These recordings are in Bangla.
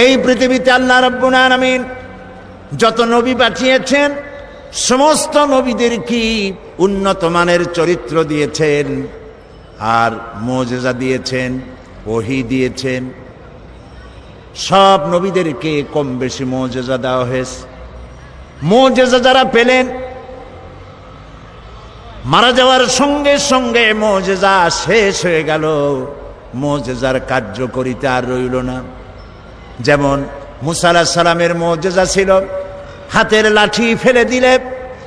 এই পৃথিবীতে আল্লাহ রাব্বুল আলামিন যত নবী পাঠিয়েছেন সমস্ত নবীদের কি উন্নত মানের চরিত্র দিয়েছেন আর মুজিজা দিয়েছেন, ওহী দিয়েছেন। সব নবীদেরকে কম বেশি মুজিজা দেওয়া হয়েছে। মুজিজা যারা পেলেন মারা যাওয়ার সঙ্গে সঙ্গে মুজিজা শেষ হয়ে গেল, মুজিজার কার্যকারিতা আর রইল না। যেমন মুসা আলাইহিস সালামের মুজিজা ছিল হাতের লাঠি ফেলে দিলে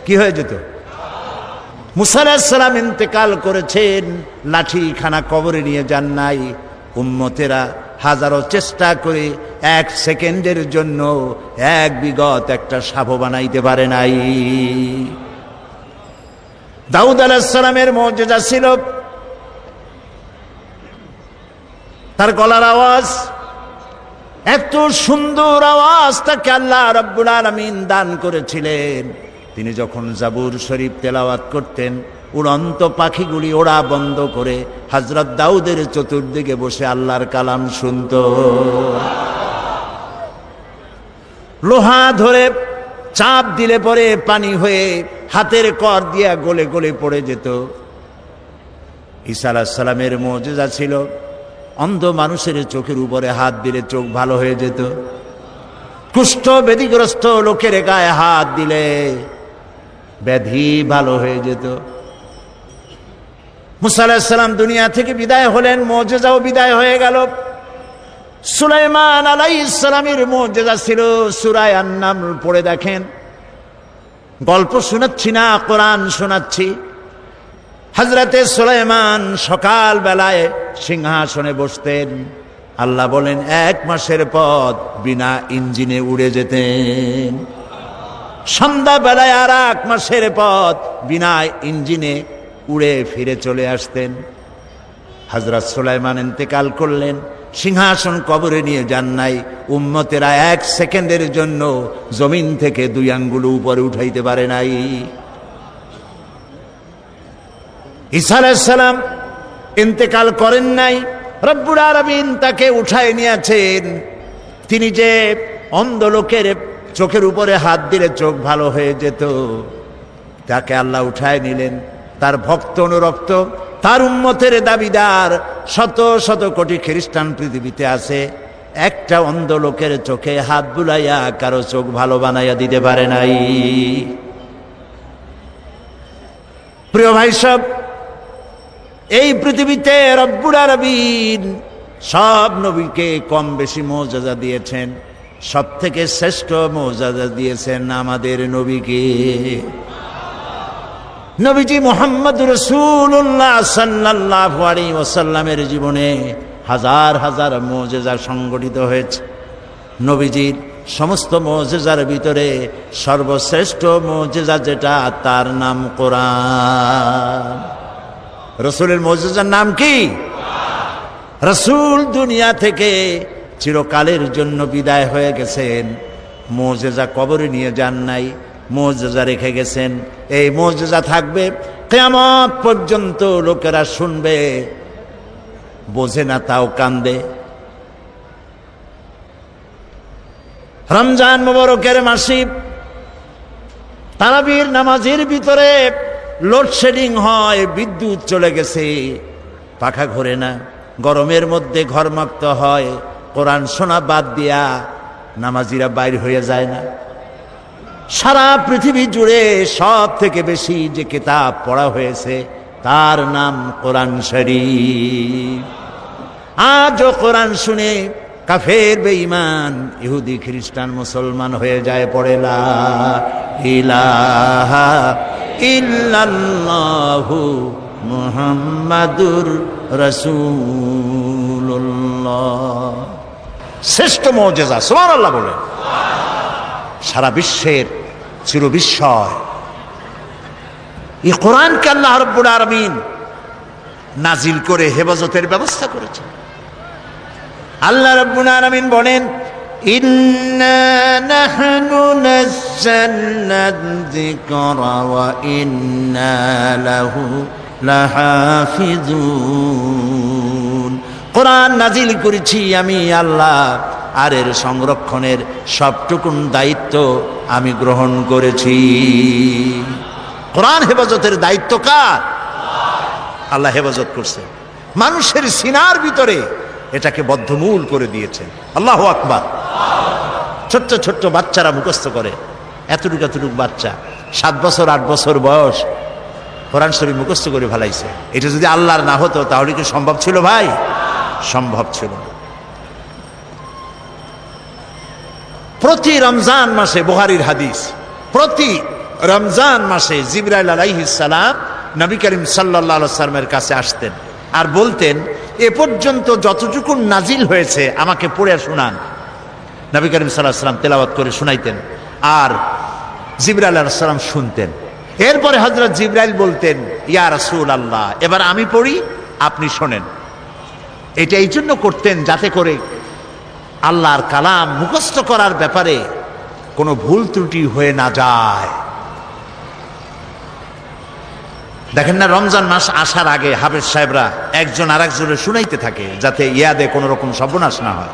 কি হয়ে যেত। মুসা আলাইহিস সালাম ইন্তেকাল করেছেন, লাঠি খানা কবরে নিয়ে যান নাই। উম্মতেরা হাজারো চেষ্টা করে 1 সেকেন্ডের জন্য 1 বিগত একটা সাপ বানাইতে পারে নাই। দাউদ আলাইহিস সালামের মুজিজা ছিল তার গলার আওয়াজ, এত সুন্দর আওয়াজ তাকে আল্লাহ রাব্বুল আলামিন দান করেছিলেন। তিনি যখন জাবুর শরীফ তেলাওয়াত করতেন উড়ন্ত পাখিগুলি ওড়া বন্ধ করে হযরত দাউদের চতুর্দিকে বসে আল্লাহর কালাম শুনত। লোহা ধরে চাপ দিলে পরে পানি হয়ে হাতের কর দিয়া গলে গলে পড়ে যেত। ঈসা আলাইহিস সালামের মুজিজা ছিল অন্ধ মানুষের চোখের উপরে হাত দিলে চোখ ভালো হয়ে যেত। কুষ্ঠ ব্যাধিগ্রস্ত লোকের গায়ে হাত দিলে ব্যাধি ভালো হয়ে যেত। মুসা আলাইহিস সালাম দুনিয়া থেকে বিদায় হলেন, মুজিজাও বিদায় হয়ে গেল। সুলাইমান আলাইহিস সালামের মুজিজা ছিল সূরা আন-নামল পড়ে দেখেন। গল্প শোনাচ্ছি না, কোরআন শোনাচ্ছি। হযরতে সুলাইমান সকাল বেলায় সিংহাসনে বসতেন, আল্লাহ বলেন 1 মাসের পথ বিনা ইঞ্জিনে উড়ে যেতেন। সন্ধ্যা বেলায় আর 1 মাসের পথ বিনা ইঞ্জিনে উড়ে ফিরে চলে আসতেন। হযরত সুলাইমান ইন্তেকাল করলেন, সিংহাসন কবরে নিয়ে যান নাই। উম্মতেরা 1 সেকেন্ডের জন্য জমিন থেকে 2 আঙ্গুল উপরে উঠাইতে পারে নাই। ঈসা আলাইহিস সালাম ইন্তেকাল করেন নাই, রব্বুল আলামিন তাকে উঠায় নিয়েছেন। তিনি যে অন্ধ লোকের চোখের উপরে হাত দিলে চোখ ভালো হয়ে যেত, তাকে আল্লাহ উঠায় নিলেন। তার ভক্ত অনুরক্ত, তার উম্মতের দাবিদার শত শত কোটি খ্রিস্টান পৃথিবীতে আছে, একটা অন্ধ লোকের চোখে হাত বুলাইয়া কারো চোখ ভালো বানাইয়া দিতে পারে নাই। প্রিয় ভাই সব, এই পৃথিবীতে রব্বুল আলামিন সব নবীকে কম বেশি মুজিজা দিয়েছেন। সব থেকে শ্রেষ্ঠ মুজিজা দিয়েছেন আমাদের নবীকে। নবীজি মুহাম্মদুর রাসূলুল্লাহ সাল্লাল্লাহু আলাইহি ওয়াসাল্লামের জীবনে হাজার হাজার মুজিজা সংগঠিত হয়েছে। নবীজির সমস্ত মুজিজার ভিতরে সর্বশ্রেষ্ঠ মুজিজা যেটা, তার নাম কোরআন। রাসূলের মুজিজার নাম কি? রাসূল দুনিয়া থেকে চিরকালের জন্য বিদায় হয়ে গেছেন, মুজিজা কবরে নিয়ে যান নাই, মুজিজা রেখে গেছেন। এই মুজিজা থাকবে কিয়ামত পর্যন্ত, লোকেরা শুনবে, বোঝে না তাও কান্দে। রমজান মুবারকের মাসে তারাবির নামাজের ভিতরে লোডশেডিং হয়, বিদ্যুৎ চলে গেছে, পাখা ঘোরে না, গরমের মধ্যে ঘরমাক্ত হয়, কোরআন শোনা বাদ দিয়া নামাজিরা বাইর হয়ে যায় না। সারা পৃথিবী জুড়ে সব থেকে বেশি যে কিতাব পড়া হয়েছে তার নাম কোরআন শরীফ। আজও কোরআন শুনে কাফের বেঈমান ইহুদি খ্রিস্টান মুসলমান হয়ে যায়, পড়ে লা ইলাহা ইল্লাল্লাহু মুহাম্মাদুর রাসূলুল্লাহ। শ্রেষ্ঠ মুজিজা, সুবহানাল্লাহ বলে। সারা বিশ্বের চিরবিস্ময় এই কোরআনকে আল্লাহ রাব্বুল আলামিন নাজিল করে হেফাজতের ব্যবস্থা করেছেন। আল্লাহ রাব্বুল আলামিন বলেন, ইন্না নাহনু নাযালনা যিকরা ওয়া ইন্না লাহু লাহাফিজুন। কোরআন নাজিল করেছি আমি আল্লাহ, আর এর সংরক্ষণের সবটুকুন দায়িত্ব আমি গ্রহণ করেছি। কোরআন হেফাজতের দায়িত্ব কার? আল্লাহ হেফাজত করছে, মানুষের সিনার ভিতরে এটাকে বদ্ধমূল করে দিয়েছেন। আল্লাহু আকবার। ছোট্ট ছোট্ট বাচ্চারা মুখস্থ করে, এতটুকু এতটুকু বাচ্চা 7 বছর 8 বছর বয়স কোরআন শরীফ মুখস্থ করে ফেলাইছে। এটা যদি আল্লাহর না হতো তাহলে কি সম্ভব ছিল ভাই? সম্ভব ছিল না। প্রতি রমজান মাসে, বুখারীর হাদিস, প্রতি রমজান মাসে জিবরাইল আলাইহিস সালাম নবী করিম সাল্লাল্লাহু আলাইহি ওয়াসাল্লামের কাছে আসতেন আর বলতেন, এ পর্যন্ত যতটুকু নাজিল হয়েছে আমাকে পড়ে শোনান। নবী করিম সাল্লাল্লাহু আলাইহি ওয়াসাল্লাম তেলাওয়াত করে শোনাইতেন আর জিবরাইল আলাইহিস সালাম শুনতেন। এরপরে হযরত জিবরাইল বলতেন, ইয়া রাসূলুল্লাহ, এবার আমি পড়ি, আপনি শোনেন। এটা এই জন্য করতেন যাতে করে আল্লাহর কালাম মুখস্থ করার ব্যাপারে কোনো ভুল ত্রুটি হয়ে না যায়। দেখেন না, রমজান মাস আসার আগে হাফেজ সাহেবরা একজন আরেকজনের শুনাইতে থাকে যাতে ইয়াদে কোনো রকম সর্বনাশ না হয়,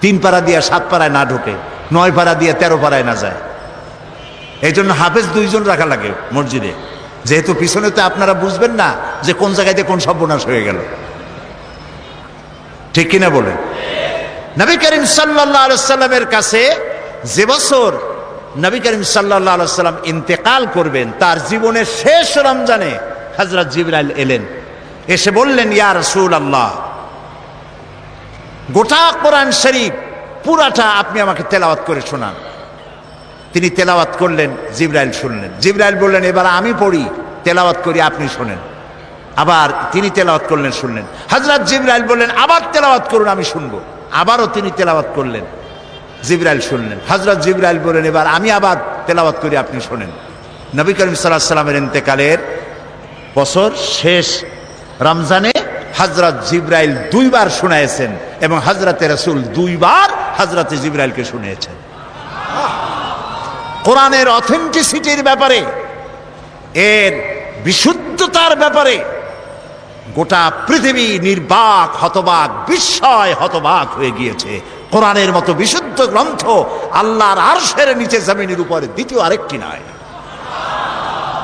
3 পারা দিয়ে 7 পারায় না ঢোকে, 9 পারা দিয়ে 13 পারায় না যায়। এই জন্য হাফেজ 2 জন রাখা লাগে মসজিদে, যেহেতু পিছনে তো আপনারা বুঝবেন না যে কোন জায়গাতে কোন সর্বনাশ হয়ে গেল। ঠিক কিনা বলেন? নবী করিম সাল্লাল্লাহু আলাইহি ওয়াসাল্লামের কাছে যে বছর নবী করিম সাল্লাল্লাহু আলাইহি ওয়াসাল্লাম ইন্তেকাল করবেন, তার জীবনের শেষ রমজানে হযরত জিবরাইল এলেন, এসে বললেন, ইয়া রাসূলুল্লাহ, গোটা কোরআন শরীফ পুরাটা আপনি আমাকে তেলাওয়াত করে শোনান। তিনি তেলাওয়াত করলেন, জিবরাইল শুনলেন। জিবরাইল বললেন, এবার আমি পড়ি, তেলাওয়াত করি, আপনি শোনেন। আবার তিনি তেলাওয়াত করলেন, শুনলেন। হযরত জিবরাইল বললেন, আবার তেলাওয়াত করুন, আমি শুনবো। আবারও তিনি তেলাওয়াত করলেন, জিবরাইল শুনলেন। হযরত জিবরাইল বললেন, এবার আমি আবার তেলাওয়াত করি, আপনি শোনেন। নবী করিম সাল্লাল্লাহু আলাইহি ওয়াসাল্লামের ইন্তেকালের বছর শেষ রমজানে হযরত জিবরাইল 2 বার শুনাইছেন এবং হযরতে রাসূল 2 বার হযরতে জিবরাইলকে শুনিয়েছেন। কোরআনের অথেন্টিসিটির ব্যাপারে, এর বিশুদ্ধতার ব্যাপারে গোটা পৃথিবী নির্বাক, হতবাক, বিস্ময় হতবাক হয়ে গিয়েছে। কোরআনের মতো বিশুদ্ধ গ্রন্থ আল্লাহর আরশের নিচে জমিনের উপরে দ্বিতীয় আরেকটি নয়।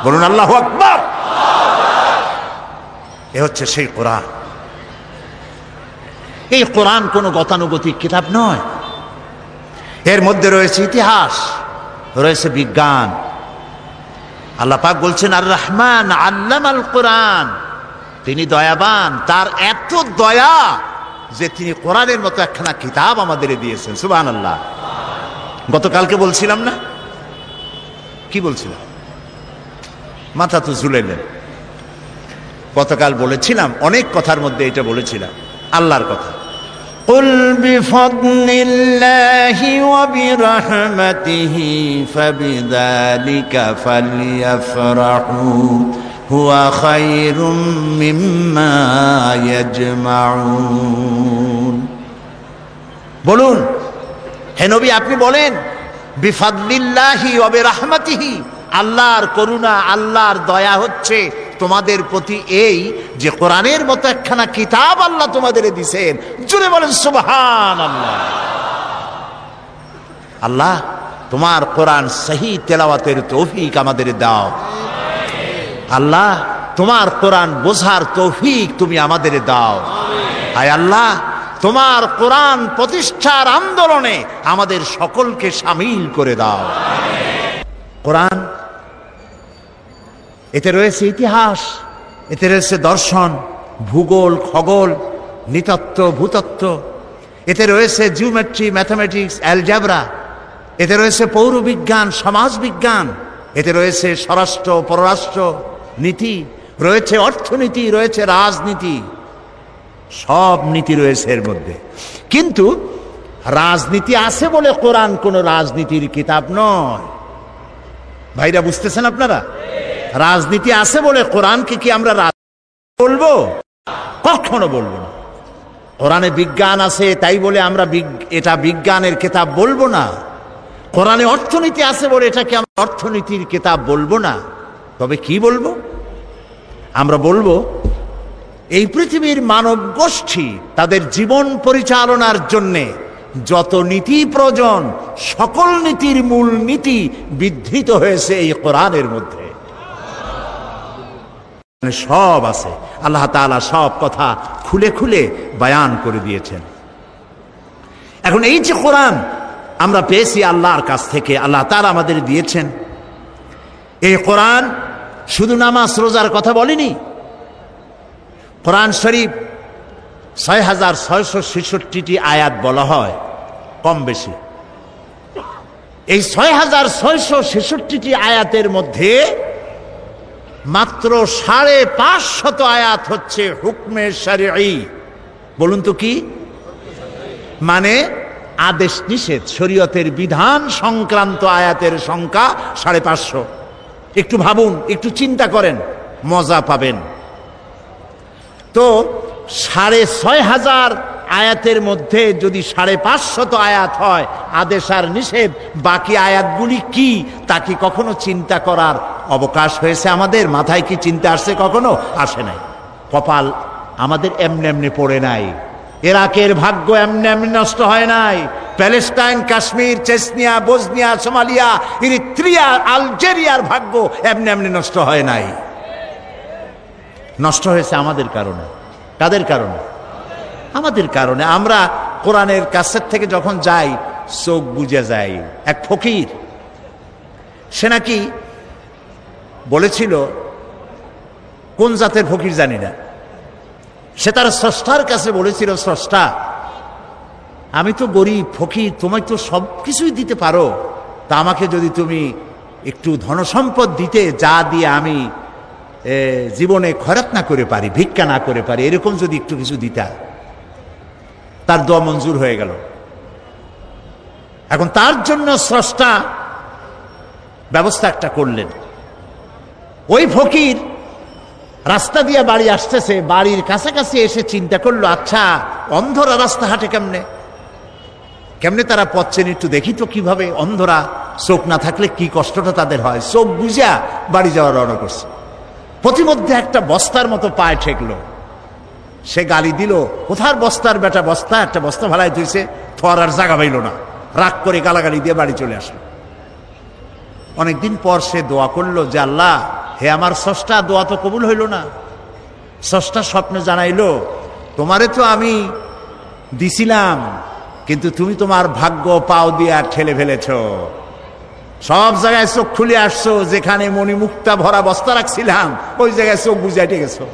বলুন আল্লাহু আকবার। এ হচ্ছে সেই কোরআন। এই কোরআন কোনো গতানুগতিক কিতাব নয়। এর মধ্যে রয়েছে ইতিহাস, রয়েছে বিজ্ঞান। আল্লাহ পাক বলছেন, আর রহমান আল্লামাল কোরআন, তিনি দয়াবান, তার এত দয়া যে তিনি কোরআনের মতো একখানা কিতাব আমাদের দিয়েছেন। সুবহানাল্লাহ। গতকালকে বলছিলাম না, কি বলছিলাম? মাথা তো ঝুলাইলেন। গতকাল বলেছিলাম, অনেক কথার মধ্যে এটা বলেছিলাম আল্লাহর কথা। কুল বিফাদলিল্লাহি ওয়া বিরহমাতিহি ফাবিযালিকা ফালইফরাহু হুয়া খায়রুম মিম্মা ইয়াজমাউন। বলুন হে নবী, আপনি বলেন, বিফাদলিল্লাহি ওয়া বিরহমাতিহি, আল্লাহর করুণা, আল্লাহর দয়া হচ্ছে তোমাদের প্রতি এই যে কোরআনের মতো একখানা কিতাব আল্লাহ তোমাদের দিয়েছেন। জুড়ে বলেন সুবহানাল্লাহ। আল্লাহ, তোমার কোরআন সহি তেলাওয়াতের তৌফিক আমাদের দাও। আল্লাহ, তোমার কোরআন বোঝার তৌফিক তুমি আমাদের দাও। হায় আল্লাহ, তোমার কোরআন প্রতিষ্ঠার আন্দোলনে আমাদের সকলকে শামিল করে দাও। কোরআন, এতে রয়েছে ইতিহাস, এতে রয়েছে দর্শন, ভূগোল, খগোল, নৃতত্ত্ব, ভূতত্ত্ব, এতে রয়েছে জিওমেট্রি, ম্যাথামেটিক্স, অ্যালজেব্রা, এতে রয়েছে পৌরবিজ্ঞান, সমাজবিজ্ঞান, এতে রয়েছে স্বরাষ্ট্র, পররাষ্ট্র নীতি, রয়েছে অর্থনীতি, রয়েছে রাজনীতি, সব নীতি রয়েছে এর মধ্যে। কিন্তু রাজনীতি আছে বলে কোরআন কোনো রাজনীতির কিতাব নয়। ভাইরা বুঝতেছেন আপনারা? রাজনীতি আছে বলে কোরআনকে কি আমরা বলবো? কখনো বলবো না। কোরআনে বিজ্ঞান আছে তাই বলে আমরা এটা বিজ্ঞানের কিতাব বলবো না। কোরআনে অর্থনীতি আছে বলে এটাকে আমরা অর্থনীতির কিতাব বলবো না। তবে কি বলবো? আমরা বলবো, এই পৃথিবীর মানব গোষ্ঠী তাদের জীবন পরিচালনার জন্যে যত নীতি প্রয়োজন সকল নীতির মূল নীতি বিধৃত হয়েছে এই কোরআনের মধ্যে। সব আছে, আল্লাহ তাআলা সব কথা খুলে খুলে বয়ান করে দিয়েছেন। এখন এই যে কোরআন আমরা পেয়েছি আল্লাহর কাছ থেকে, আল্লাহ তাআলা আমাদের দিয়েছেন, এই কোরআন শুধু নামাজ রোজার কথা বলেনি। কোরআন শরীফ ৬৬৬৬টি আয়াত বলা হয় কম বেশি। এই ৬৬৬৬টি আয়াতের মধ্যে মাত্র ৫৫০ আয়াত হচ্ছে হুকমে শরঈ। বলুন তো কি মানে? আদেশ নিষেধ, শরীয়তের বিধান সংক্রান্ত আয়াতের সংখ্যা ৫৫০। একটু ভাবুন, একটু চিন্তা করেন, মজা পাবেন। তো ৬৫০০ আয়াতের মধ্যে যদি ৫৫০ আয়াত হয় আদেশ আর নিষেধ, বাকি আয়াতগুলি কি তা কি কখনো চিন্তা করার অবকাশ হয়েছে আমাদের? মাথায় কি চিন্তা আসছে? কখনো আসে নাই। কপাল আমাদের এমনি এমনি পড়ে নাই। ইরাকের ভাগ্য এমনি এমনি নষ্ট হয় নাই। Palestine, Kashmir, Chechnya, Bosnia, Somalia, Eritrea, আলজেরিয়ার ভাগ্য এমনি এমনি নষ্ট হয় নাই। নষ্ট হয়েছে আমাদের কারণে। কাদের কারণে? আমাদের কারণে। আমরা কোরআনের কাছের থেকে যখন যাই চোখ বুজে যাই। এক ফকির, সে নাকি বলেছিল, কোন জাতের ফকির জানি না, সে তার স্রষ্টার কাছে বলেছিল, স্রষ্টা আমি তো গরিব ফকির, তোমায় তো সব কিছুই দিতে পারো, তা আমাকে যদি তুমি একটু ধনসম্পদ দিতে, যা দিয়ে আমি জীবনে খয়রাত না করে পারি, ভিক্ষা না করে পারি, এরকম যদি একটু কিছু দিতা। তার দোয়া মঞ্জুর হয়ে গেল। এখন তার জন্য স্রষ্টা ব্যবস্থা একটা করলেন। ওই ফকির রাস্তা দিয়ে বাড়ি আসতেছে, বাড়ির কাছাকাছি এসে চিন্তা করলো, আচ্ছা অন্ধরা রাস্তা হাঁটে কেমনে, কেমনে তারা পথ চেনে, একটু দেখি তো কিভাবে অন্ধরা চোখ না থাকলে কি কষ্টটা তাদের হয়। চোখ বুঝা বাড়ি যাওয়ার রওনা করছে। প্রতিমধ্যে একটা বস্তার মতো পায়ে ঠেকলো। সে গালি দিল, কোথার বস্তার বেটা, বস্তা একটা বস্তা ভালাই ধুইছে, থর আর জাগা পাইল না, রাগ করে গালাগালি দিয়ে বাড়ি চলে আসলো। অনেকদিন পর সে দোয়া করলো যে আল্লাহ, হে আমার স্রষ্টা, দোয়া তো কবুল হইল না। স্রষ্টা স্বপ্নে জানাইলো, তোমারে তো আমি দিছিলাম, কিন্তু তুমি তোমার ভাগ্য পাও দিয়ে ঠেলে ফেলেছ। সব জায়গায় চোখ খুলে আসছো, যেখানে মণিমুক্তা ভরা বস্তা রাখছিলাম ওই জায়গায় চোখ বুঝাইতে গেছো।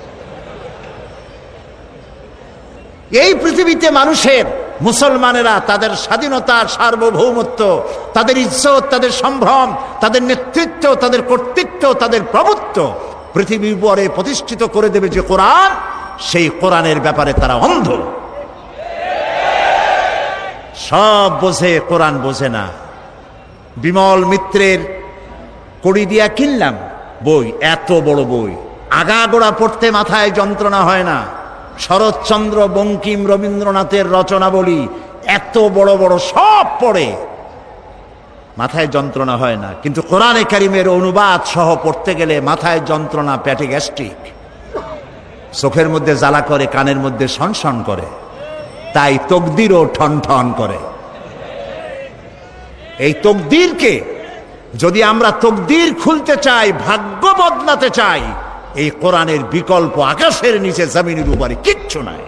এই পৃথিবীতে মানুষের, মুসলমানেরা তাদের স্বাধীনতা, সার্বভৌমত্ব, তাদের ইজ্জত, তাদের সম্ভ্রম, তাদের নেতৃত্ব, তাদের কর্তৃত্ব, তাদের প্রভুত্ব পৃথিবীর উপরে প্রতিষ্ঠিত করে দেবে যে কোরআন, সেই কোরআনের ব্যাপারে তারা অন্ধ। সব বোঝে, কোরআন বোঝে না। বিমল মিত্রের কড়ি দিয়া কিনলাম বই, এত বড় বই, আগাগোড়া পড়তে মাথায় যন্ত্রণা হয় না। শরৎচন্দ্র, বঙ্কিম, রবীন্দ্রনাথের রচনাবলী এত বড় বড়, সব পড়ে মাথায় যন্ত্রণা হয় না। কিন্তু কোরআনে কারিমের অনুবাদ সহ পড়তে গেলে মাথায় যন্ত্রণা, পেটে গ্যাস্ট্রিক, চোখের মধ্যে জ্বালা করে, কানের মধ্যে সনসন করে, তাই তকদিরও ঠন ঠন করে। এই তকদিরকে যদি আমরা তকদির খুলতে চাই, ভাগ্য বদলাতে চাই, এই কোরআনের বিকল্প আকাশের নিচে জমিনের উপরে কিচ্ছু নাই।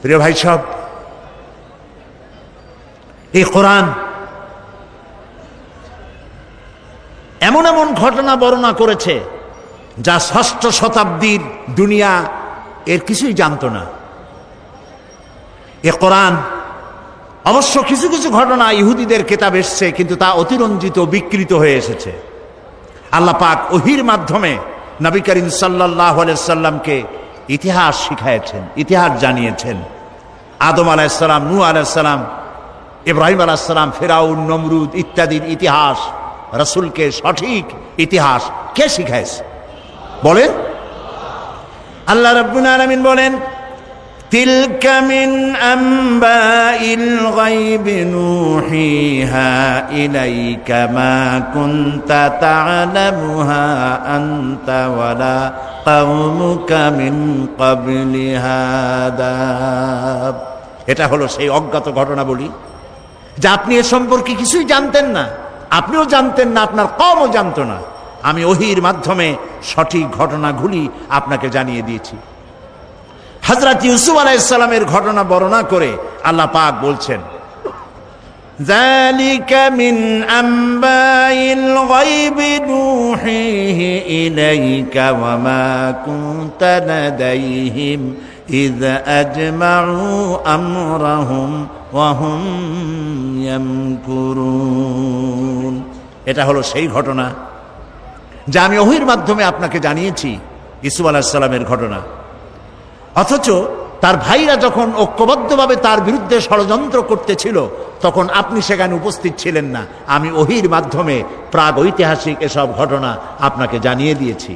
প্রিয় ভাই সব, এই কোরআন এমন এমন ঘটনা বর্ণনা করেছে যা ষষ্ঠ শতাব্দীর দুনিয়া এর কিছুই জানত না। এ কোরআন অবশ্য কিছু কিছু ঘটনা ইহুদিদের কেতাব এসছে, কিন্তু তা অতিরঞ্জিত, বিকৃত হয়ে এসেছে। আল্লাহ পাক ওহীর মাধ্যমে নবী করিম সাল্লাল্লাহু আলাইহি সাল্লামকে ইতিহাস শিখাইছেন, ইতিহাস জানিয়েছেন। আদম আলাইহিস সালাম, নূহ আলাইহিস সালাম, ইব্রাহিম আলাইহিস সালাম, ফিরাউন, নমরুদ ইত্যাদির ইতিহাস, রাসূলকে সঠিক ইতিহাস কে শিখাইছে বলেন? আল্লাহ রাব্বুল আলামিন বলেন, তিলকা মিন আম্বাইল গায়বি নূহিহা ইলাইকা মা কুনতা তা'লামুহা আনতা ওয়ালা قومك من قبل هذا। এটা হলো সেই অজ্ঞাত ঘটনা বলি, যে আপনি এ সম্পর্কে কিছুই জানতেন না, আপনিও জানতেন না, আপনার কওমও জানতো না। আমি ওহীর মাধ্যমে সঠিক ঘটনাগুলি আপনাকে জানিয়ে দিয়েছি। হযরত ইউসুফ আলাইহিস সালামের ঘটনা বর্ণনা করে আল্লাহ পাক বলছেন, যালিকা মিন আম্বাইল গায়বি নূহিহি ইলাইকা ওয়া মা কুনতা লাদাইহিম ইয আজমাউ আমরাহুম ওয়া হুম ইয়ামকুরুন। এটা হলো সেই ঘটনা যা আমি ওহীর মাধ্যমে আপনাকে জানিয়েছি, ইউসুফ আলাইহিস সালামের ঘটনা। অথচ তার ভাইরা যখন ঐক্যবদ্ধভাবে তার বিরুদ্ধে ষড়যন্ত্র করতেছিল, তখন আপনি সেখানে উপস্থিত ছিলেন না। আমি ওহীর মাধ্যমে প্রাগ ঐতিহাসিক এসব ঘটনা আপনাকে জানিয়ে দিয়েছি।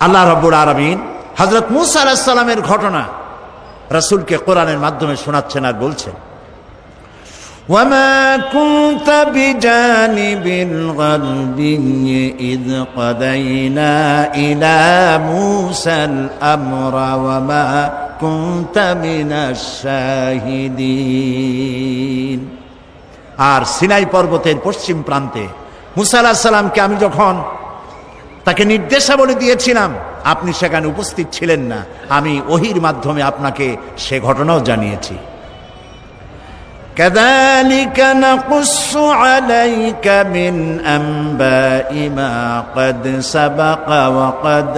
আল্লাহ রাব্বুল আলামিন হযরত মূসা আলাইহিস সালামের ঘটনা রাসূলকে কোরআনের মাধ্যমে শোনাচ্ছেন আর বলছেন, وَمَا كُنْتَ بِجَانِبِ الْغَرْبِيِّ إِذْ قَضَيْنَا إِلَى مُوسَى الْأَمْرَ وَمَا كُنْتَ مِنَ الشَّاهِدِينَ। আর সিনাই পর্বতের পশ্চিম প্রান্তে মূসা আলাইহিস সালামকে আমি যখন তাকে নির্দেশাবলী দিয়েছিলাম, আপনি সেখানে উপস্থিত ছিলেন না। আমি ওহীর মাধ্যমে আপনাকে সে ঘটনাও জানিয়েছি। كذلك نقص عليك من أنباء ما قد سبق وقد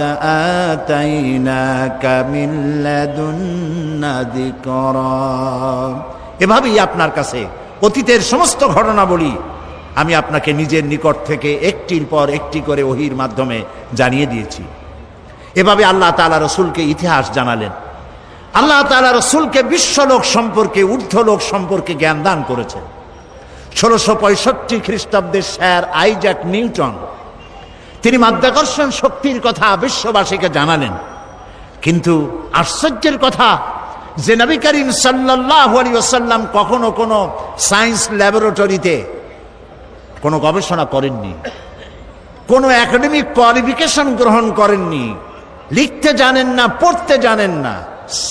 آتيناك من لدنا ذكرا। এভাবেই আপনার কাছে অতীতের সমস্ত ঘটনা বলি আমি আপনাকে নিজের নিকট থেকে একটির পর একটি করে ওহীর মাধ্যমে জানিয়ে দিয়েছি। এভাবে আল্লাহ তাআলা রাসূলকে ইতিহাস জানালেন। আল্লাহ তাআলা রাসূলকে বিশ্বলোক সম্পর্কে, ঊর্ধ্বলোক সম্পর্কে জ্ঞান দান করেছেন। 1665 খ্রিস্টাব্দে স্যার আইজ্যাক নিউটন তিনি মাধ্যাকর্ষণ শক্তির কথা বিশ্ববাসীকে জানালেন। কিন্তু আশ্চর্যের কথা যে নবী করিম সাল্লাল্লাহু আলাইহি ওয়াসাল্লাম কখনো কোনো সায়েন্স ল্যাবরেটরিতে কোনো গবেষণা করেননি, কোনো একাডেমিক কোয়ালিফিকেশন গ্রহণ করেননি, লিখতে জানেন না, পড়তে জানেন না।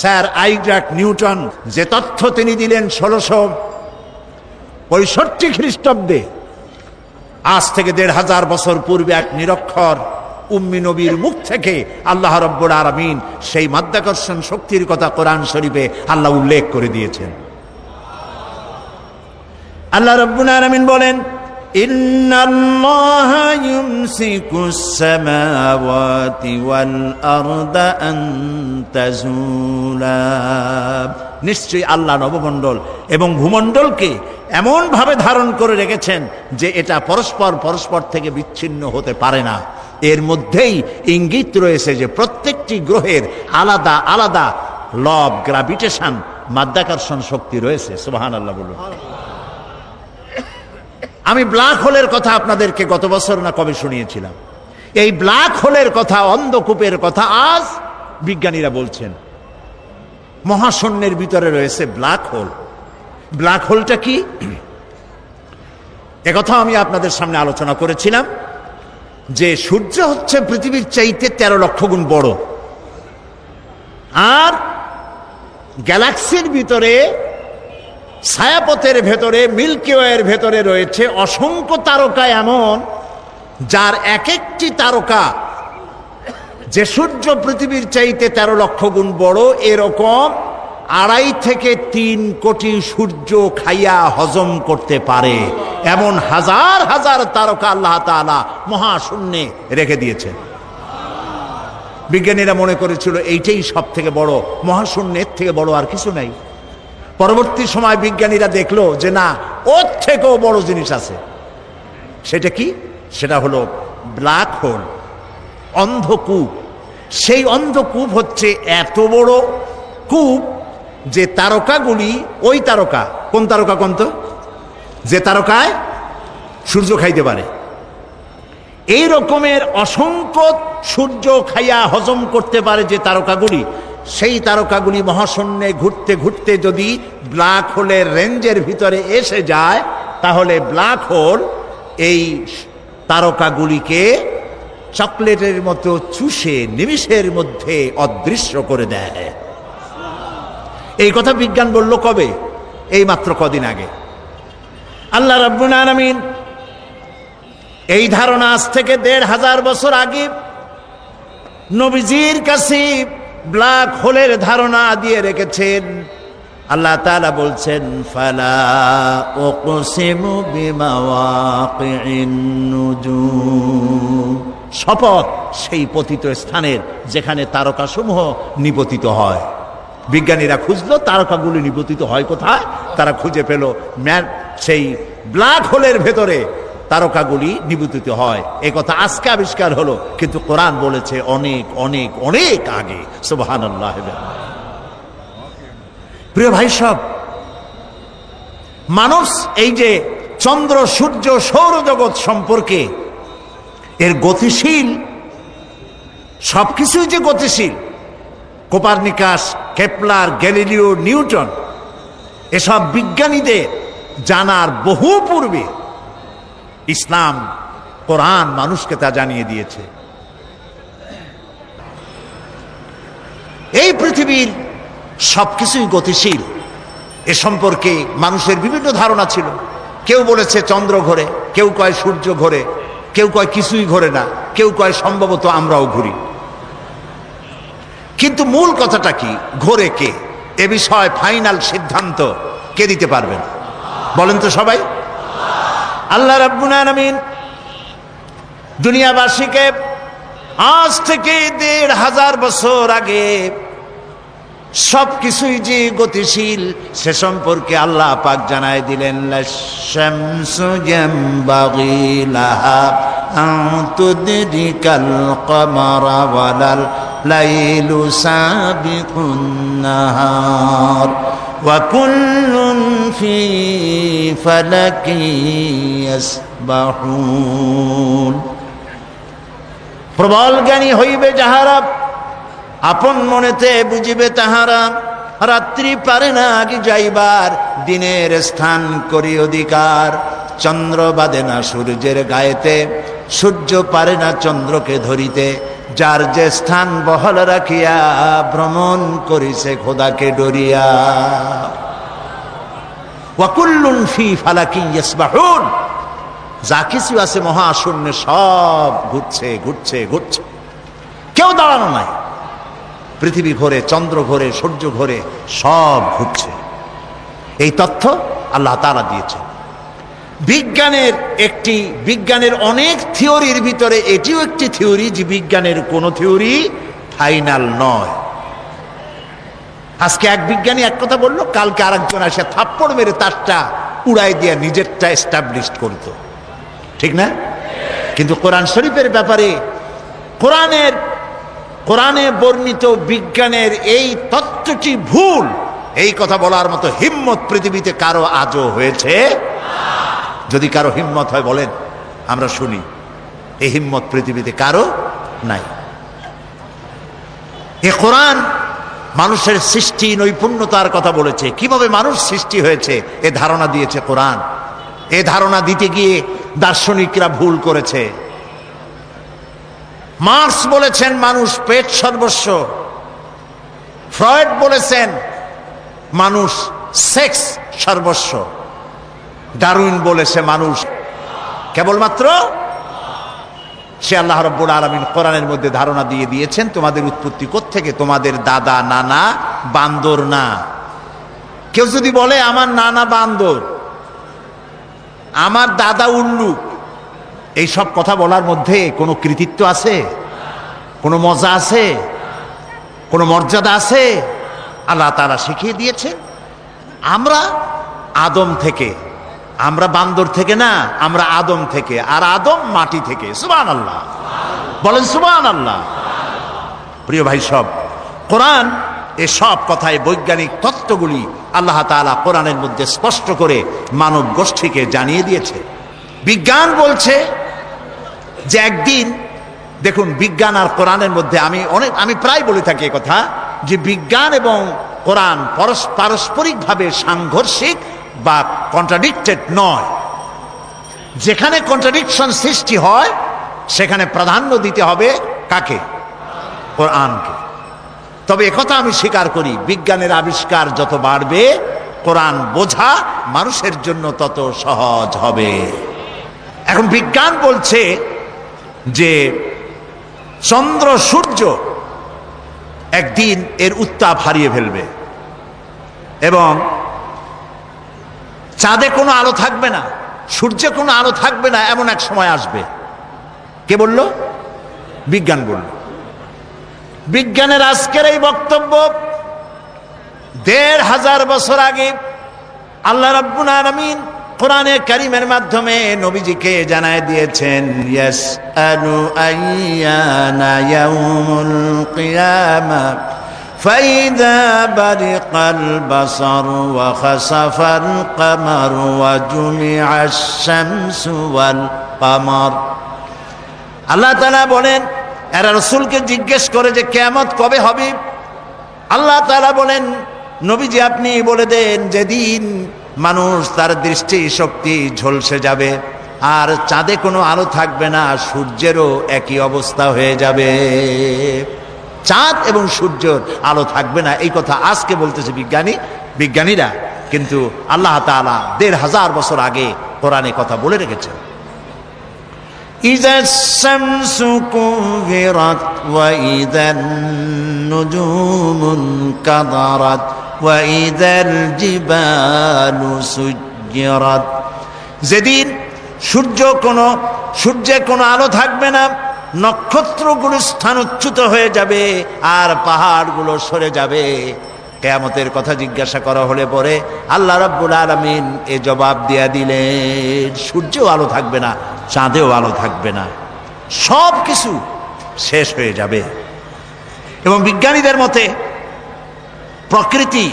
স্যার আইজ্যাক নিউটন যে তথ্য তিনি দিলেন 1665 খ্রিস্টাব্দে, আজ থেকে 1500 বছর পূর্বে এক নিরক্ষর উম্মি নবীর মুখ থেকে আল্লাহ রাব্বুল আলামিন সেই মাধ্যাকর্ষণ শক্তির কথা কোরআন শরীফে আল্লাহ উল্লেখ করে দিয়েছেন। আল্লাহ রাব্বুল আলামিন বলেন, ইন্নাল্লাহা ইউমসিকুস সামাওয়াতি ওয়াল আরদা আন তাজুলা। নিশ্চয়ই আল্লাহ নবমণ্ডল এবং ভূমণ্ডলকে এমন ভাবে ধারণ করে রেখেছেন যে এটা পরস্পর থেকে বিচ্ছিন্ন হতে পারে না। এর মধ্যেই ইঙ্গিত রয়েছে যে প্রত্যেকটি গ্রহের আলাদা আলাদা ল অফ গ্র্যাভিটেশন, মাধ্যাকর্ষণ শক্তি রয়েছে। সুবহানাল্লাহ বলুন। আমি ব্ল্যাক হোলের কথা আপনাদেরকে গত বছর না কবে শুনিয়েছিলাম। এই ব্ল্যাক হোলের কথা, অন্ধকূপের কথা আজ বিজ্ঞানীরা বলছেন। মহাশূন্যের ভিতরে রয়েছে ব্ল্যাক হোল। ব্ল্যাক হোলটা কি, একথা আমি আপনাদের সামনে আলোচনা করেছিলাম যে সূর্য হচ্ছে পৃথিবীর চাইতে 13 লক্ষ গুণ বড়, আর গ্যালাক্সির ভিতরে, ছায়াপথের ভেতরে, মিল্কি ওয়ের ভেতরে রয়েছে অসংখ্য তারকা এমন, যার এক একটি তারকা যে সূর্য পৃথিবীর চাইতে 13 লক্ষ গুণ বড়, এরকম 2.5 থেকে 3 কোটি সূর্য খাইয়া হজম করতে পারে এমন হাজার হাজার তারকা আল্লাহ তাআলা মহাশূন্যে রেখে দিয়েছেন। বিজ্ঞানীরা মনে করেছিল এইটাই সব থেকে বড়, মহাশূন্যের থেকে বড় আর কিছু নাই। পরবর্তী সময় বিজ্ঞানীরা দেখলো যে না, ওর থেকেও বড় জিনিস আছে। সেটা কি? সেটা হলো ব্ল্যাক হোল, অন্ধকূপ। সেই অন্ধকূপ হচ্ছে এত বড় কূপ যে তারকাগুলি, ওই তারকা, কোন তারকা কোন তো, যে তারকায় সূর্য খাইতে পারে, এই রকমের অসংখ্য সূর্য খাইয়া হজম করতে পারে যে তারকাগুলি, সেই তারকাগুলি মহাশূন্যে ঘুরতে ঘুরতে যদি ব্ল্যাক হোলের রেঞ্জের ভিতরে এসে যায়, তাহলে ব্ল্যাক হোল এই তারকাগুলিকে চকলেটের মতো চুষে নিমিষের মধ্যে অদৃশ্য করে দেয়। এই কথা বিজ্ঞান বলল কবে? এই মাত্র কদিন আগে। আল্লাহ রাব্বুল আলামিন এই ধারণা আজ থেকে ১৫০০ বছর আগে নবীজির কাছে ব্ল্যাক হোলের ধারণা দিয়ে রেখেছেন। আল্লাহ তাআলা বলছেন, ফালা উকসিমু বিমাওয়াকিন নুজুম, শপথ সেই পতিত স্থানের যেখানে তারকাসমূহ নিপতিত হয়। বিজ্ঞানীরা খুঁজলো তারকাগুলি নিপতিত হয় কোথায়, তারা খুঁজে পেল সেই ব্ল্যাক হোলের ভেতরে তারকাগুলি নিপতিত হয়। এই কথা আজকে আবিষ্কার হলো, কিন্তু কোরআন বলেছে অনেক অনেক অনেক আগে। সুবহানাল্লাহ। প্রিয় ভাই সব, মানুষ এই যে চন্দ্র সূর্য সৌরজগৎ সম্পর্কে এর গতিশীল, সবকিছুই যে গতিশীল, কোপারনিকাস, কেপলার, গ্যালিলিও, নিউটন, এসব বিজ্ঞানীদের জানার বহু পূর্বে ইসলাম, কোরআন মানুষকে তা জানিয়ে দিয়েছে। এই পৃথিবীর সবকিছুই গতিশীল, এ সম্পর্কে মানুষের বিভিন্ন ধারণা ছিল। কেউ বলেছে চন্দ্র ঘোরে, কেউ কয় সূর্য ঘোরে, কেউ কয় কিছুই ঘোরে না, কেউ কয় সম্ভবত আমরাও ঘুরি। কিন্তু মূল কথাটা কি, ঘোরে কে, এ বিষয়ে ফাইনাল সিদ্ধান্ত কে দিতে পারবেন বলেন তো সবাই? আল্লাহ রাব্বুল আলামিন দুনিয়াবাসীকে আজ থেকে ১৫০০ বছর আগে সবকিছুই যে গতিশীল সে সম্পর্কে আল্লাহ পাক জানায় দিলেন, লাশ-শামসু ইয়ানবাগি লাহা আন তুদরিকাল কমারা ওয়ালাল লাইলু সাবিকুন নাহার ওয়া কুল্লুন ফি ফালাকি ইয়াসবাহুন। প্রবল জ্ঞানী হইবে যাহারা, আপন মনেতে বুঝিবে তাহারা, রাত্রি পারে না আগে যাইবার, দিনের স্থান করি অধিকার। চন্দ্র বাঁধে না সূর্যের গায়েতে, সূর্য পারে না চন্দ্রকে ধরিতে, যার যে স্থান বহাল রাখিয়া ভ্রমণ করিছে খোদাকে ডরিয়া। ওয়া কুল্লুন ফি ফালাকি ইয়াসবাহুন, যা কিছু আছে মহাশূন্যে সব ঘুরছে ঘুরছে ঘুরছে, কেউ দাঁড়ানো নাই। পৃথিবী ঘোরে, চন্দ্র ঘোরে, সূর্য ঘোরে, সব ঘুরছে। এই তথ্য আল্লাহ তাআলা দিয়েছেন। বিজ্ঞানের অনেক থিওরির ভিতরে এটিও একটি থিওরি যে বিজ্ঞানের কোন থিওরি ফাইনাল নয়। আজকে এক বিজ্ঞানী এক কথা বললো, কালকে আরেকজন এসে থাপ্পড় মেরে তারটা উড়াই দিয়ে নিজেরটা এস্টাবলিশ করতো, ঠিক না? কিন্তু কোরআন শরীফের ব্যাপারে কোরআনে বর্ণিত বিজ্ঞানের এই তত্ত্বটি ভুল, এই কথা বলার মতো হিম্মত পৃথিবীতে কারো আজও হয়েছে? যদি কারো হিম্মত হয় বলেন, আমরা শুনি। এই হিম্মত পৃথিবীতে কারো নাই। এ কোরআন মানুষের সৃষ্টি নৈপুণ্যতার কথা বলেছে, কিভাবে মানুষ সৃষ্টি হয়েছে এ ধারণা দিয়েছে কোরআন। এ ধারণা দিতে গিয়ে দার্শনিকরা ভুল করেছে। মার্কস বলেছেন মানুষ পেট সর্বস্ব, ফ্রয়েড বলেছেন মানুষ সেক্স সর্বস্ব, ডারউইন বলেছে মানুষ কেবলমাত্র। সে আল্লাহ রাব্বুল আলামিন কোরআনের মধ্যে ধারণা দিয়ে দিয়েছেন তোমাদের উৎপত্তি কোত্থেকে, তোমাদের দাদা নানা বান্দর না। কেউ যদি বলে আমার নানা বান্দর, আমার দাদা উল্লু, এই সব কথা বলার মধ্যে কোনো কৃতিত্ব আছে? কোনো মজা আছে? কোনো মর্যাদা আছে? আল্লাহ তাআলা শিখিয়ে দিয়েছেন আমরা আদম থেকে, আমরা বান্দর থেকে না, আমরা আদম থেকে, আর আদম মাটি থেকে। সুবহানাল্লাহ বলেন, সুবহানাল্লাহ। প্রিয় ভাই সব, কোরআন এসব কথায় বৈজ্ঞানিক তত্ত্বগুলি আল্লাহ তাআলা কোরআনের মধ্যে স্পষ্ট করে মানব গোষ্ঠীকে জানিয়ে দিয়েছে। বিজ্ঞান বলছে যে একদিন, দেখুন বিজ্ঞান আর কোরআনের মধ্যে আমি প্রায় বলে থাকি কথা, যে বিজ্ঞান এবং কোরআন পারস্পরিকভাবে সাংঘর্ষিক বা কন্ট্রাডিক্টেড নয়। যেখানে কন্ট্রাডিকশন সৃষ্টি হয় সেখানে প্রাধান্য দিতে হবে কাকে? কোরআনকে। তবে একথা আমি স্বীকার করি, বিজ্ঞানের আবিষ্কার যত বাড়বে কোরআন বোঝা মানুষের জন্য তত সহজ হবে। এখন বিজ্ঞান বলছে যে চন্দ্র সূর্য একদিন এর উত্তাপ হারিয়ে ফেলবে এবং চাঁদে কোনো আলো থাকবে না, সূর্যে কোনো আলো থাকবে না, এমন এক সময় আসবে। কে বলল? বিজ্ঞান বলল। বিজ্ঞানের আজকের এই বক্তব্য ১৫০০ বছর আগে আল্লাহ রাব্বুল আলামিন কোরআনে কারীমের মাধ্যমে নবীজিকে জানায় দিয়েছেন, ইয়াসআলু আইয়ানা ইয়াউমুল কিয়ামা ফাইদা বারিকাল বাসার ওয়া খাসাফাল কামার ওয়া জুমিআশ শামসু ওয়াল কামার। আল্লাহ তাআলা বলেন, এরা রাসূলকে জিজ্ঞেস করে যে কিয়ামত কবে হবে। আল্লাহ তাআলা বলেন, নবীজি আপনি বলে দেন যেদিন মানুষ তার দৃষ্টি শক্তি ঝলসে যাবে আর চাঁদে কোনো আলো থাকবে না, সূর্যেরও একই অবস্থা হয়ে যাবে। চাঁদ এবং সূর্যের আলো থাকবে না, এই কথা আজকে বলতেছে বিজ্ঞানীরা, কিন্তু আল্লাহ তাআলা ১৫০০ বছর আগে কোরআনে কথা বলে রেখেছেন। ইযাস শামসু কুবিরাত ওয়া ইযান নুজুমুন কাদারাত ওয়া ইযাল জিবালু সুজ্জিরাত। যেদিন সূর্যে কোনো আলো থাকবে না, নক্ষত্রগুলো স্থানচ্যুত হয়ে যাবে আর পাহাড়গুলো সরে যাবে। কিয়ামতের কথা জিজ্ঞাসা করা হলে পরে আল্লাহ রাব্বুল আলামিন এ জবাব দিয়া দিলেন, সূর্যেও আলো থাকবে না, চাঁদেও আলো থাকবে না, সব কিছু শেষ হয়ে যাবে। এবং বিজ্ঞানীদের মতে প্রকৃতি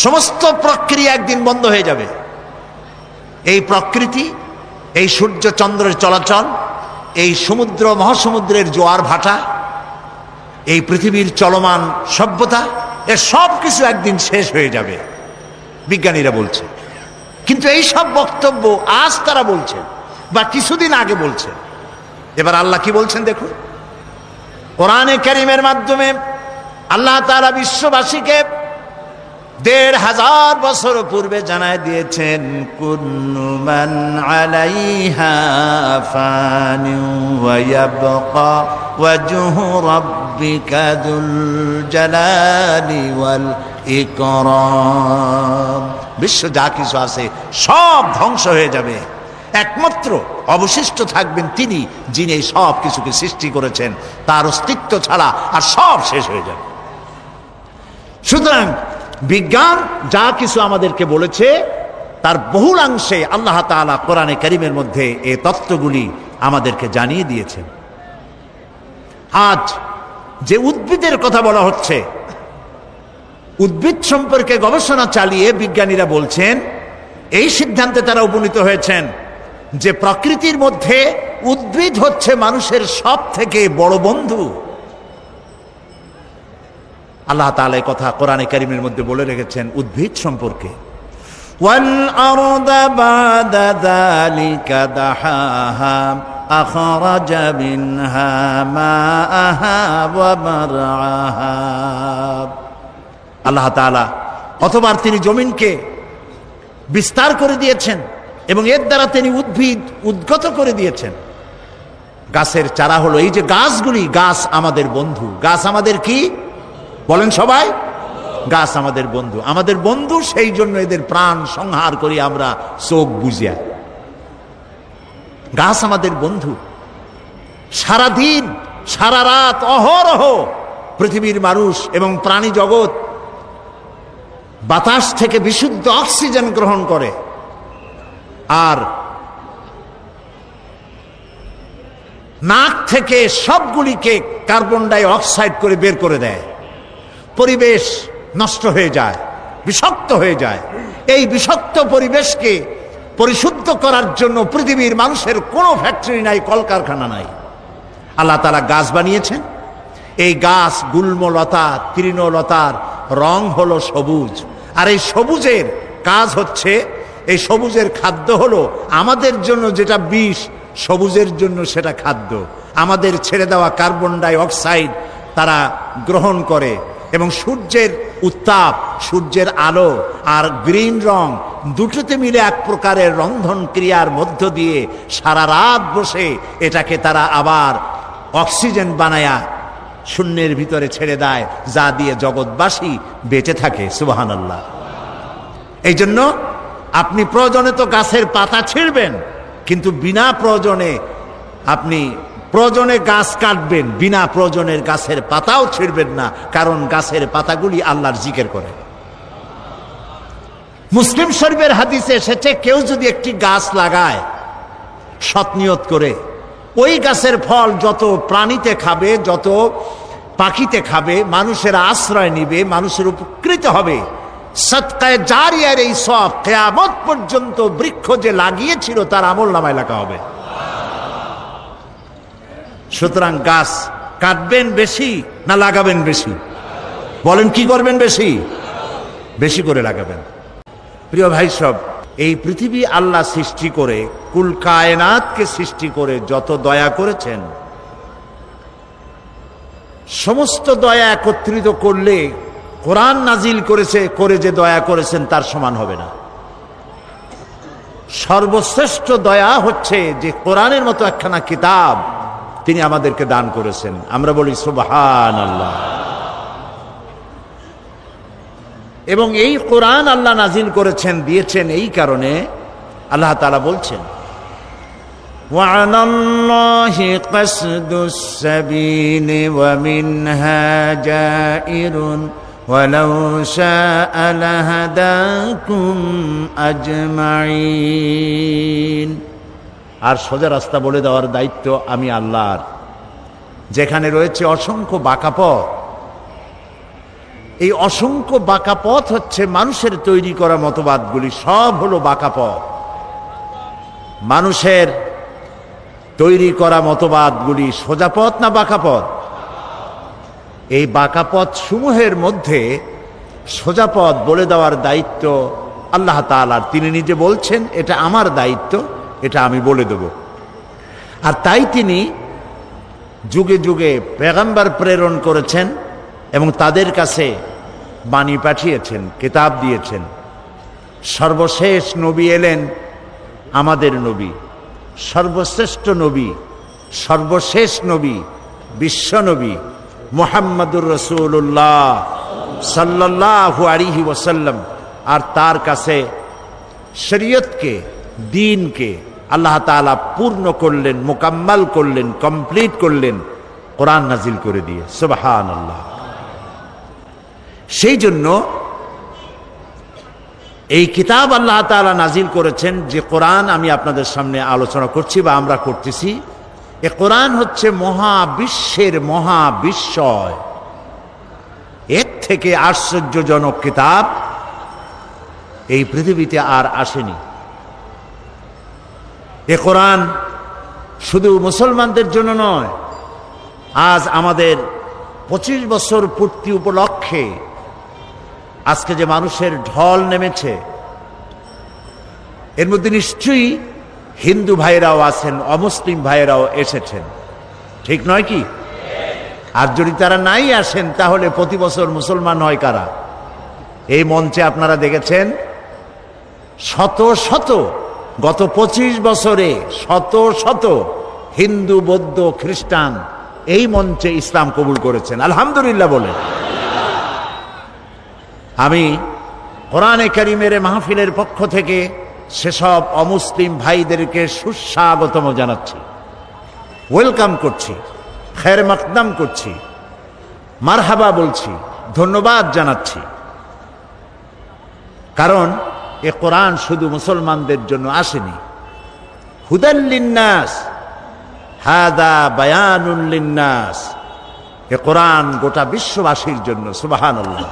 সমস্ত প্রক্রিয়া একদিন বন্ধ হয়ে যাবে। এই প্রকৃতি, এই সূর্য চন্দ্রের চলাচল, এই সমুদ্র মহাসমুদ্রের জোয়ার ভাটা, এই পৃথিবীর চলমান সভ্যতা, এর সব কিছু একদিন শেষ হয়ে যাবে, বিজ্ঞানীরা বলছে। কিন্তু এই সব বক্তব্য আজ তারা বলছেন বা কিছুদিন আগে বলছেন। এবার আল্লাহ কি বলছেন দেখুন, কোরআনে কারীমের মাধ্যমে আল্লাহ তাআলা বিশ্ববাসীকে ১৫০০ বছর পূর্বে জানায় দিয়েছেন, কুল্লু মান আলাইহা ফানি ওয়া ইয়াবকা ওয়াজহু রাব্বিকা যুল জালালি ওয়াল ইকরাম। বিশ্ব যা কিছু আছে সব ধ্বংস হয়ে যাবে, একমাত্র অবশিষ্ট থাকবেন তিনি, যিনি এই সব কিছুকে সৃষ্টি করেছেন। তার অস্তিত্ব ছাড়া আর সব শেষ হয়ে যাবে। সুতরাং বিজ্ঞান যা কিছু আমাদেরকে বলেছে তার বহুলাংশে আল্লাহ তাআলা কোরআনে কারীমের মধ্যে এই তত্ত্বগুলি আমাদেরকে জানিয়ে দিয়েছেন। আজ যে উদ্ভিদের কথা বলা হচ্ছে, উদ্ভিদ সম্পর্কে গবেষণা চালিয়ে বিজ্ঞানীরা বলছেন, এই সিদ্ধান্তে তারা উপনীত হয়েছেন যে প্রকৃতির মধ্যে উদ্ভিদ হচ্ছে মানুষের সব থেকে বড় বন্ধু। আল্লাহ তাআলা এই কথা কোরআনে কারীমের মধ্যে বলে রেখেছেন উদ্ভিদ সম্পর্কে। ওয়াল আরদা বাদা যালিকা দাহাহা আখরাজা মিনহা মাআহা ওয়া মারআহা। আল্লাহ তাআলা অতঃপর তিনি জমিনকে বিস্তার করে দিয়েছেন এবং এর দ্বারা তিনি উদ্ভিদ উদ্গত করে দিয়েছেন। গাছের চারা হলো এই যে গাছগুলি, গাছ আমাদের বন্ধু। গাছ আমাদের কি বলেন সবাই? গাছ আমাদের বন্ধু। আমাদের বন্ধু, সেই জন্য এদের প্রাণ সংহার করি আমরা চোখ বুজিয়া। গাছ আমাদের বন্ধু। সারাদিন সারা রাত অহরহ পৃথিবীর মানুষ এবং প্রাণী জগৎ বাতাস থেকে বিশুদ্ধ অক্সিজেন গ্রহণ করে আর নাক থেকে সবগুলিকে কার্বন ডাই অক্সাইড করে বের করে দেয়। পরিবেশ নষ্ট হয়ে যায়, বিষাক্ত হয়ে যায়। এই বিষাক্ত পরিবেশকে পরিশুদ্ধ করার জন্য পৃথিবীর মানুষের কোনো ফ্যাক্টরি নাই, কলকারখানা নাই। আল্লাহ তাআলা গাছ বানিয়েছেন। এই গাছ গুল্মলতা, তৃণলতার রং হলো সবুজ, আর এই সবুজের কাজ হচ্ছে, এই সবুজের খাদ্য হলো আমাদের জন্য যেটা বিষ সবুজের জন্য সেটা খাদ্য। আমাদের ছেড়ে দেওয়া কার্বন ডাই অক্সাইড তারা গ্রহণ করে, এবং সূর্যের উত্তাপ, সূর্যের আলো আর গ্রিন রং দুটোতে মিলে এক প্রকারের রন্ধন ক্রিয়ার মধ্য দিয়ে সারা রাত বসে এটাকে তারা আবার অক্সিজেন বানায়া শূন্যের ভিতরে ছেড়ে দেয়, যা দিয়ে জগৎবাসী বেঁচে থাকে। সুবহানাল্লাহ। এই জন্য আপনি প্রয়োজনে তো গাছের পাতা ছিঁড়বেন, কিন্তু বিনা প্রয়োজনে আপনি প্রয়োজনে গাছ কাটবেন, বিনা প্রয়োজনের গাছের পাতাও ছিঁড়বেন না, কারণ গাছের পাতাগুলি আল্লাহর জিকির করে। মুসলিম শরীফের হাদিসে এসেছে, কেউ যদি একটি গাছ লাগায় সৎ নিয়ত করে, ওই গাছের ফল যত প্রাণীতে খাবে, যত পাখিতে খাবে, মানুষের আশ্রয় নিবে, মানুষের উপকৃত হবে, সদকায়ে জারিয়ার এই সওয়াব কিয়ামত পর্যন্ত বৃক্ষ যে লাগিয়েছিল তার আমলনামায় লেখা হবে। সুতরাং গাছ কাটবেন বেশি না লাগাবেন বেশি? বলেন, কি করবেন? বেশি বেশি করে লাগাবেন। প্রিয় ভাই সব, এই পৃথিবী আল্লাহ সৃষ্টি করে, কুল কায়নাতকে সৃষ্টি করে যত দয়া করেছেন, সমস্ত দয়া একত্রিত করলে কোরআন নাজিল করে যে দয়া করেছেন তার সমান হবে না। সর্বশ্রেষ্ঠ দয়া হচ্ছে যে কোরআনের মতো একখানা কিতাব তিনি আমাদেরকে দান করেছেন। আমরা বলি সুবহানাল্লাহ। এবং এই কোরআন আল্লাহ নাজিল করেছেন, দিয়েছেন এই কারণে আল্লাহ তাআলা বলছেন, ওয়া'আলাল্লাহি কাসদুস সাবিলি ওয়া মিনহা জাইরুন ওয়ালাউ শাআ লাহাদাকুম আজমাইন। আর সোজা রাস্তা বলে দেওয়ার দায়িত্ব আমি আল্লাহর। যেখানে রয়েছে অসংখ্য বাঁকা পথ, এই অসংখ্য বাঁকা পথ হচ্ছে মানুষের তৈরি করা মতবাদগুলি, সব হলো বাঁকা পথ। মানুষের তৈরি করা মতবাদগুলি সোজা পথ না বাঁকা পথ? এই বাঁকা পথ সমূহের মধ্যে সোজা পথ বলে দেওয়ার দায়িত্ব আল্লাহ তাআলার। তিনি নিজে বলছেন, এটা আমার দায়িত্ব, এটা আমি বলে দেব। আর তাই তিনি যুগে যুগে পেগম্বর প্রেরণ করেছেন এবং তাদের কাছে বাণী পাঠিয়েছেন, কিতাব দিয়েছেন। সর্বশেষ নবী এলেন আমাদের নবী, সর্বশ্রেষ্ঠ নবী, সর্বশেষ নবী, বিশ্ব নবী মুহাম্মদুর রাসূলুল্লাহ সাল্লাল্লাহু আলাইহি ওয়াসাল্লাম। আর তার কাছে শরীয়তকে, দ্বীনকে আল্লাহ তাআলা পূর্ণ করলেন, মুকাম্মাল করলেন, কমপ্লিট করলেন কোরআন নাজিল করে দিয়ে। সুবহানাল্লাহ। সেই জন্য এই কিতাব আল্লাহ তাআলা নাজিল করেছেন, যে কোরআন আমি আপনাদের সামনে আলোচনা করছি বা আমরা করতেছি, এ কোরআন হচ্ছে মহাবিশ্বের মহাবিস্ময়। এর থেকে আশ্চর্যজনক কিতাব এই পৃথিবীতে আর আসেনি। এ কোরআন শুধু মুসলমানদের জন্য নয়, আজ আমাদের 25 বছর পূর্তি উপলক্ষে আজকে যে মানুষের ঢল নেমেছে, এর মধ্যে নিশ্চয়ই হিন্দু ভাইরাও আছেন, অমুসলিম ভাইরাও এসেছেন, ঠিক নয় কি? আর যদি তারা নাই আসেন তাহলে প্রতি বছর মুসলমান হয় কারা? এই মঞ্চে আপনারা দেখেছেন শত শত, গত 25 বছরে শত শত হিন্দু, বৌদ্ধ, খ্রিস্টান এই মঞ্চে ইসলাম কবুল করেছেন। আলহামদুলিল্লাহ বলেন। আমি কোরআনে কারীমের মাহফিলের পক্ষ থেকে সেসব অমুসলিম ভাইদেরকে সুস্বাগতম জানাচ্ছি, ওয়েলকাম করছি, খের মাকদাম করছি, মারহাবা বলছি, ধন্যবাদ জানাচ্ছি। কারণ এ কোরআন শুধু মুসলমানদের জন্য আসেনি। হুদাল লিন্নাস, হাদা বায়ানুল লিন্নাস। এ কোরআন গোটা বিশ্ববাসীর জন্য। সুবহানাল্লাহ।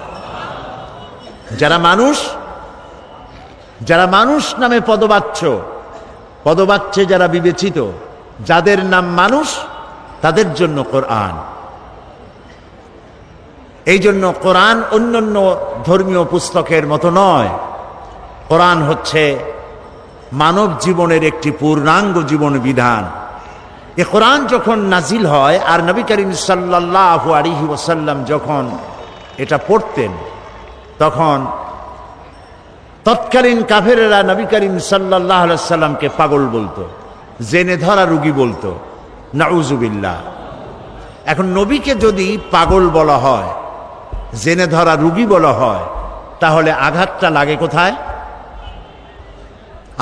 যারা মানুষ নামে পদবাচ্য যারা বিবেচিত, যাদের নাম মানুষ, তাদের জন্য কোরআন। এই জন্য কোরআন অন্যান্য ধর্মীয় পুস্তকের মতো নয়। কোরআন হচ্ছে মানব জীবনের একটি পূর্ণাঙ্গ জীবন বিধান। এ কোরআন যখন নাজিল হয় আর নবী করিম সাল্লাল্লাহু আলাইহি ওয়াসাল্লাম যখন এটা পড়তেন, তখন তৎকালীন কাফেরেরা নবী করিম সাল্লাল্লাহু আলাইহি ওয়াসাল্লামকে পাগল বলতো, জেনে ধরা রোগী বলতো, নাউজুবিল্লাহ। এখন নবীকে যদি পাগল বলা হয়, জেনে ধরা রোগী বলা হয়, তাহলে আঘাতটা লাগে কোথায়?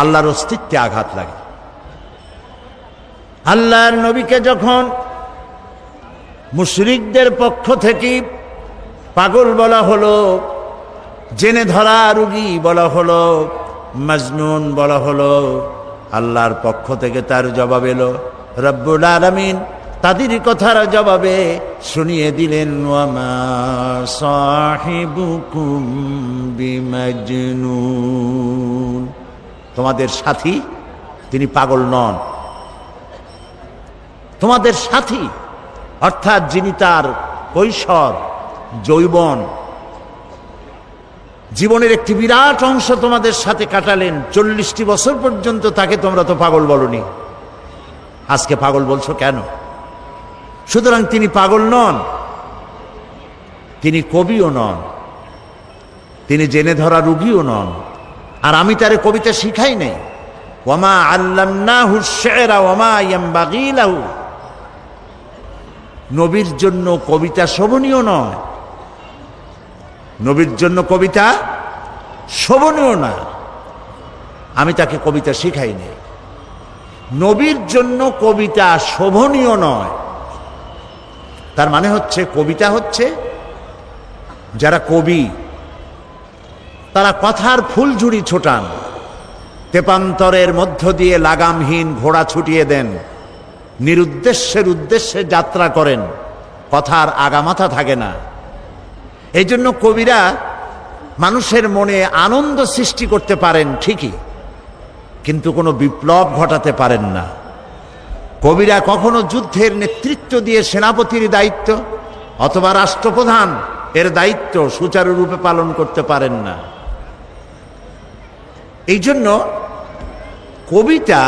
আল্লাহর অস্তিত্বে আঘাত লাগে। আল্লাহর নবীকে যখন মুশরিকদের পক্ষ থেকে পাগল বলা হলো, জেনে ধরা রোগী বলা হলো, মজনুন বলা হলো, আল্লাহর পক্ষ থেকে তার জবাব এলো, রব্বুল আলামিন তাদের কথার জবাবে শুনিয়ে দিলেন, ওয়ামা সাহিবুকুম বিমাজনুন, তোমাদের সাথী তিনি পাগল নন। তোমাদের সাথী অর্থাৎ যিনি তার কৈশোর যৌবন জীবনের একটি বিরাট অংশ তোমাদের সাথে কাটালেন, 40টি বছর পর্যন্ত, তাকে তোমরা তো পাগল বলনি, আজকে পাগল বলছো কেন? সুতরাং তিনি পাগল নন, তিনি কবিও নন, তিনি জেনে ধরা রোগীও নন। আর আমি তারে কবিতা শিখাই নাই, ওয়ামা আল্লামনাহু শি'রা ওয়ামা ইয়ানবাগী লাহু। নবীর জন্য কবিতা শোভনীয় নয়, নবীর জন্য কবিতা শোভনীয় না, আমি তাকে কবিতা শিখাই নাই। নবীর জন্য কবিতা শোভনীয় নয়, তার মানে হচ্ছে কবিতা হচ্ছে যারা কবি তারা কথার ফুলঝুরি ছোটান, তেপান্তরের মধ্য দিয়ে লাগামহীন ঘোড়া ছুটিয়ে দেন, নিরুদ্দেশ্যের উদ্দেশ্যে যাত্রা করেন, কথার আগামাথা থাকে না। এই জন্য কবিরা মানুষের মনে আনন্দ সৃষ্টি করতে পারেন ঠিকই, কিন্তু কোনো বিপ্লব ঘটাতে পারেন না। কবিরা কখনো যুদ্ধের নেতৃত্ব দিয়ে সেনাপতির দায়িত্ব অথবা রাষ্ট্রপ্রধান এর দায়িত্ব সুচারুরূপে পালন করতে পারেন না। এই জন্য কবিতা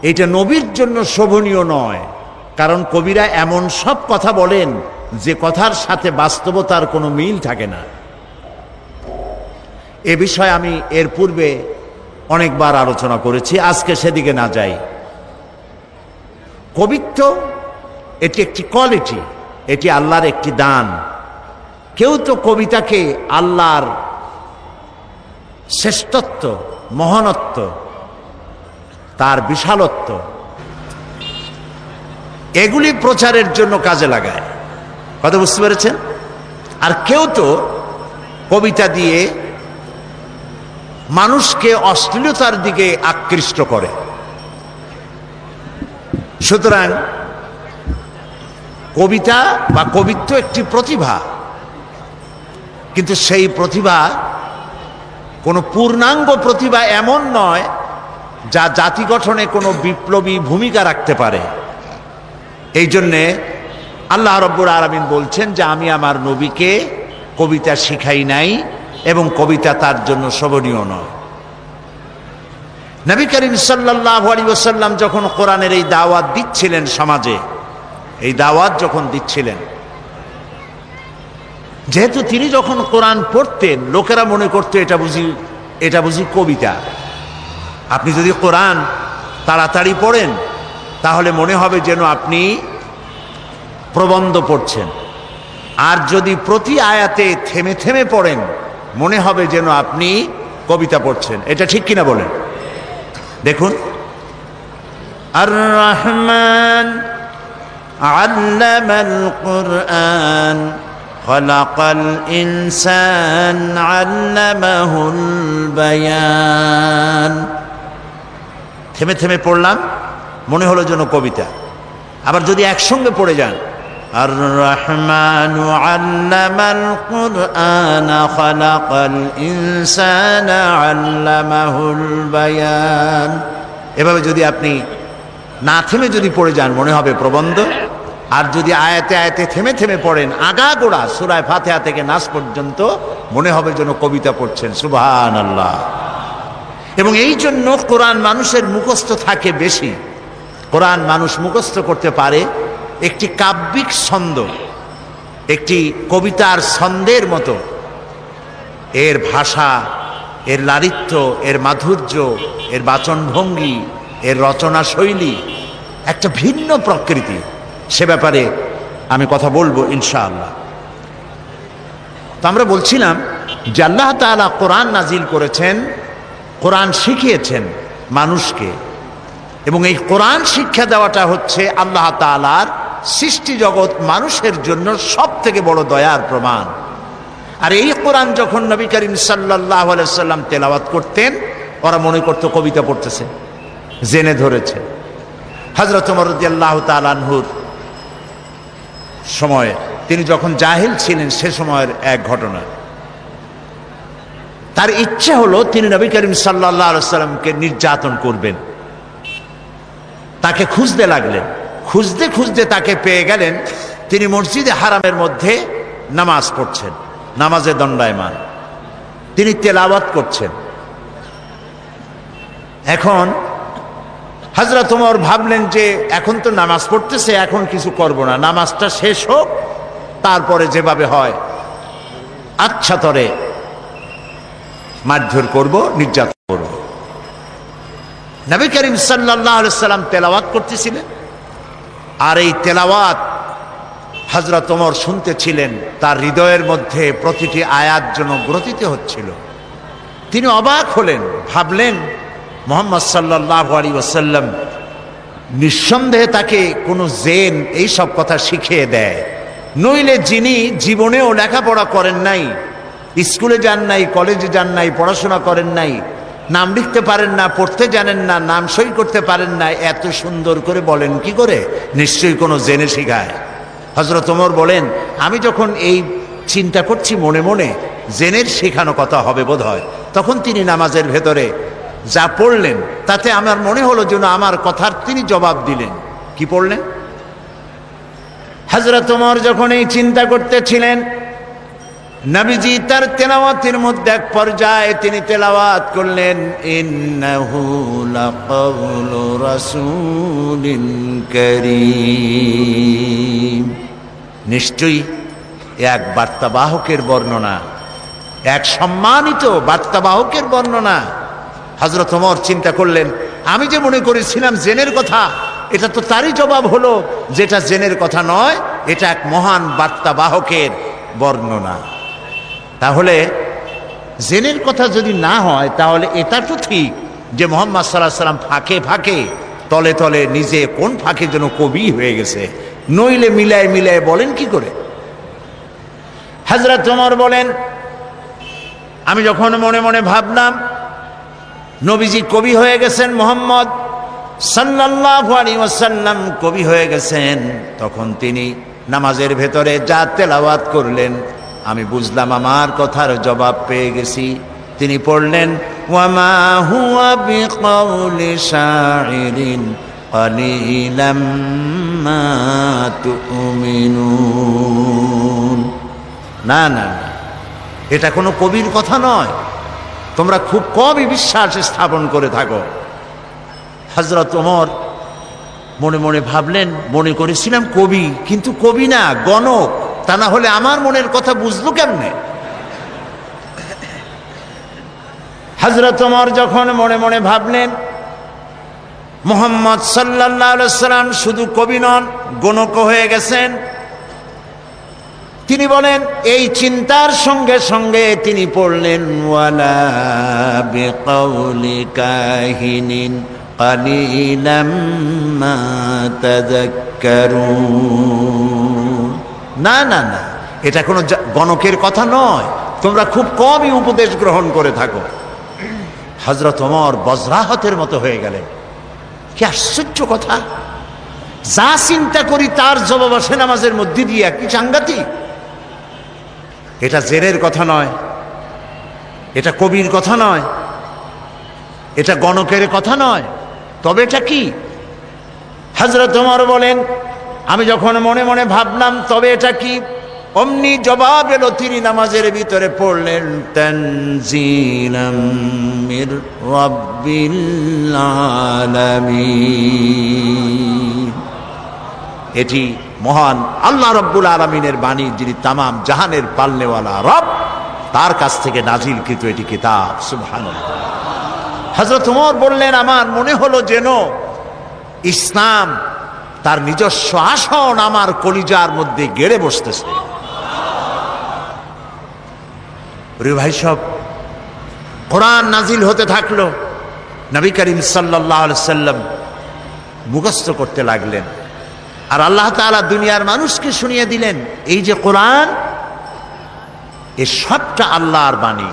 এটা নবীর জন্য শোভনীয় নয়, কারণ কবিরা এমন সব কথা বলেন যে কথার সাথে বাস্তবতার কোনো মিল থাকে না। এ বিষয়ে আমি এর পূর্বে অনেকবার আলোচনা করেছি, আজকে সেদিকে না যাই। কবিত্ব এটি একটি কোয়ালিটি, এটি আল্লাহর একটি দান। কেউ তো কবিতাকে আল্লাহর শ্রেষ্ঠত্ব, মহানত্ব, তার বিশালত্ব এগুলি প্রচারের জন্য কাজে লাগায়, কথা বুঝতে পেরেছেন? আর কেউ তো কবিতা দিয়ে মানুষকে অশ্লীলতার দিকে আকৃষ্ট করে। সুতরাং কবিতা বা কবিত্ব একটি প্রতিভা, কিন্তু সেই প্রতিভা কোনো পূর্ণাঙ্গ প্রতিভা এমন নয় যা জাতি গঠনে কোনো বিপ্লবী ভূমিকা রাখতে পারে। এই জন্যে আল্লাহ রাব্বুল আলামিন বলছেন যে আমি আমার নবীকে কবিতা শিখাই নাই এবং কবিতা তার জন্য শোভনীয় নয়। নবী করিম সাল্লাল্লাহু আলাইহি ওয়াসাল্লাম যখন কোরআনের এই দাওয়াত দিচ্ছিলেন সমাজে, এই দাওয়াত যখন দিচ্ছিলেন, যেহেতু তিনি যখন কোরআন পড়তেন লোকেরা মনে করতো এটা বুঝি কবিতা। আপনি যদি কোরআন তাড়াতাড়ি পড়েন তাহলে মনে হবে যেন আপনি প্রবন্ধ পড়ছেন, আর যদি প্রতি আয়াতে থেমে থেমে পড়েন মনে হবে যেন আপনি কবিতা পড়ছেন। এটা ঠিক কিনা বলেন? দেখুন, আর রহমান আল্লামাল কুরআন খলাকাল ইনসান আল্লামাহুল বায়ান। থেমে থেমে পড়লাম মনে হলো যেন কবিতা। আবার যদি একসঙ্গে পড়ে যান, আর রহমানু আল্লামাল কুরআন খলাকাল ইনসান আল্লামাহুল বায়ান, এভাবে যদি আপনি না থেমে যদি পড়ে যান মনে হবে প্রবন্ধ। আর যদি আয়াতে আয়াতে থেমে থেমে পড়েন আগাগোড়া সূরা ফাতিহা থেকে নাস পর্যন্ত মনে হবে যেন কবিতা পড়ছেন। সুবহানাল্লাহ। এবং এই জন্য কোরআন মানুষের মুখস্থ থাকে বেশি। কোরআন মানুষ মুখস্থ করতে পারে একটি কাব্যিক ছন্দ, একটি কবিতার ছন্দের মতো। এর ভাষা, এর লালিত্য, এর মাধুর্য, এর বাচনভঙ্গি, এর রচনা শৈলী একটা ভিন্ন প্রকৃতি। সে ব্যাপারে আমি কথা বলবো ইনশাআল্লাহ। তো আমরা বলছিলাম যে আল্লাহ তাআলা কোরআন নাজিল করেছেন, কোরআন শিখিয়েছেন মানুষকে, এবং এই কোরআন শিক্ষা দেওয়াটা হচ্ছে আল্লাহ তাআলার সৃষ্টি জগৎ মানুষের জন্য সব থেকে বড় দয়ার প্রমাণ। আর এই কোরআন যখন নবী করিম সাল্লাল্লাহু আলাইহি সাল্লাম তেলাওয়াত করতেন, ওরা মনে করত কবিতা পড়তেছে, জেনে ধরেছে। হযরত ওমর রাদিয়াল্লাহু তাআলা আনহুর সময়ে, তিনি যখন জাহিল ছিলেন সে সময়ের এক ঘটনা, তার ইচ্ছে হলো তিনি নবী করিম সাল্লাল্লাহু আলাইহি সাল্লামকে নির্যাতন করবেন। তাকে খুঁজতে লাগলেন, খুঁজতে খুঁজতে তাকে পেয়ে গেলেন। তিনি মসজিদে হারামের মধ্যে নামাজ পড়ছেন, নামাজে দণ্ডায়মান, তিনি তেলাওয়াত করছেন। এখন হযরত ওমর ভাবলেন যে এখন তো নামাজ পড়তেছে, এখন কিছু করব না, নামাজটা শেষ হোক, তারপরে যেভাবে হয় আচ্ছা তরে মারধর করব, নির্যাতন করব। নবী করিম সাল্লাল্লাহু আলাইহি সাল্লাম তেলাওয়াত করতেছিলেন, আর এই তেলাওয়াত হযরত ওমর শুনতেছিলেন। তার হৃদয়ের মধ্যে প্রতিটি আয়াত যেন গ্রথিত হচ্ছিল। তিনি অবাক হলেন, ভাবলেন মুহাম্মদ সাল্লাল্লাহু আলাইহি ওয়াসাল্লাম নিঃসন্দেহে তাকে কোনো জেন এই সব কথা শিখিয়ে দেয়, নইলে যিনি জীবনেও লেখাপড়া করেন নাই, স্কুলে যান নাই, কলেজে যান নাই, পড়াশোনা করেন নাই, নাম লিখতে পারেন না, পড়তে জানেন না, নাম সই করতে পারেন না, এত সুন্দর করে বলেন কি করে? নিশ্চয়ই কোনো জেনে শিখায়। হযরত ওমর বলেন, আমি যখন এই চিন্তা করছি মনে মনে, জেনের শেখানো কথা হবে বোধহয়, তখন তিনি নামাজের ভেতরে যা পড়লেন তাতে আমার মনে হলো যেন আমার কথার তিনি জবাব দিলেন। কি পড়লেন? হযরত ওমর যখন এই চিন্তা করতেছিলেন, নবীজি তার তেলাওয়াতের মধ্যে এক পর্যায়ে তিনি তেলাওয়াত করলেন, ইন্নাহু লাকাউলু রাসূলিন কারীম। নিশ্চয়ই এক বার্তাবাহকের বর্ণনা, এক সম্মানিত বার্তাবাহকের বর্ণনা। হযরত ওমর চিন্তা করলেন, আমি যে মনে করেছিলাম জেনের কথা, এটা তো তারই জবাব হলো যেটা জেনের কথা নয়, এটা এক মহান বার্তাবাহকের বর্ণনা। তাহলে জেনের কথা যদি না হয়, তাহলে এটা তো ঠিক যে মুহাম্মদ সাল্লাল্লাহু আলাইহি সাল্লাম ফাঁকে ফাঁকে, তলে তলে নিজে কোন ফাঁকে যেন কবি হয়ে গেছে, নইলে মিলায় মিলায় বলেন কি করে? হযরত ওমর বলেন, আমি যখন মনে মনে ভাবলাম নবীজি কবি হয়ে গেছেন, মুহাম্মদ সাল্লাল্লাহু আলাইহি ওয়াসাল্লাম কবি হয়ে গেছেন, তখন তিনি নামাজের ভেতরে যা তেলাওয়াত করলেন আমি বুঝলাম আমার কথার জবাব পেয়ে গেছি। তিনি পড়লেন, ওয়ামা হুয়া বিকাউলি শাইরিন কালিলাম মা তুমিনুন। না না, এটা কোনো কবির কথা নয়, তোমরা খুব কমই বিশ্বাস স্থাপন করে থাকো। হযরত ওমর মনে মনে ভাবলেন, মনে করেছিলাম কবি, কিন্তু কবি না, গণক। তা না হলে আমার মনের কথা বুঝলো কেমনে? হযরত ওমর যখন মনে মনে ভাবলেন মুহাম্মদ সাল্লাল্লাহু আলাইহি সাল্লাম শুধু কবি নন, গণক হয়ে গেছেন, তিনি বলেন, এই চিন্তার সঙ্গে সঙ্গে তিনি পড়লেন, ওয়ালা বিকাউলি কাহিনিন কালিলাম মা তাযাক্কারুন। না না না, এটা কোনো গণকের কথা নয়, তোমরা খুব কমই উপদেশ গ্রহণ করে থাকো। হযরত ওমর বজ্রাহতের মতো হয়ে গেলেন। কি আশ্চর্য কথা! যা চিন্তা করি তার জবাব আসে নামাজের মধ্যে দিয়ে, কি সাংঘাতিক! এটা জেনের কথা নয়, এটা কবির কথা নয়, এটা গণকের কথা নয়, তবে এটা কি? হযরত ওমর বলেন, আমি যখন মনে মনে ভাবলাম তবে এটা কি, অমনি জবাব এলো, তিনি নামাজের ভিতরে পড়লেন, তানজিলাম মির রাব্বিল আলামিন। এটি মহান আল্লাহ রাব্বুল আলামিনের বাণী, যিনি তামাম জাহানের পালনেওয়ালা রব, তার কাছ থেকে নাজিলকৃত এটি কিতাব। সুবহানাল্লাহ। হযরত ওমর বললেন, আমার মনে হলো যেন ইসলাম তার নিজস্ব আসন আমার কলিজার মধ্যে গেড়ে বসতেছে। প্রিয় ভাই সব, কোরআন নাজিল হতে থাকলো, নবী করিম সাল্লাল্লাহু আলাইহি সাল্লাম মুখস্থ করতে লাগলেন, আর আল্লাহ তাআলা দুনিয়ার মানুষকে শুনিয়ে দিলেন এই যে কোরআন, এ সবটা আল্লাহর বাণী।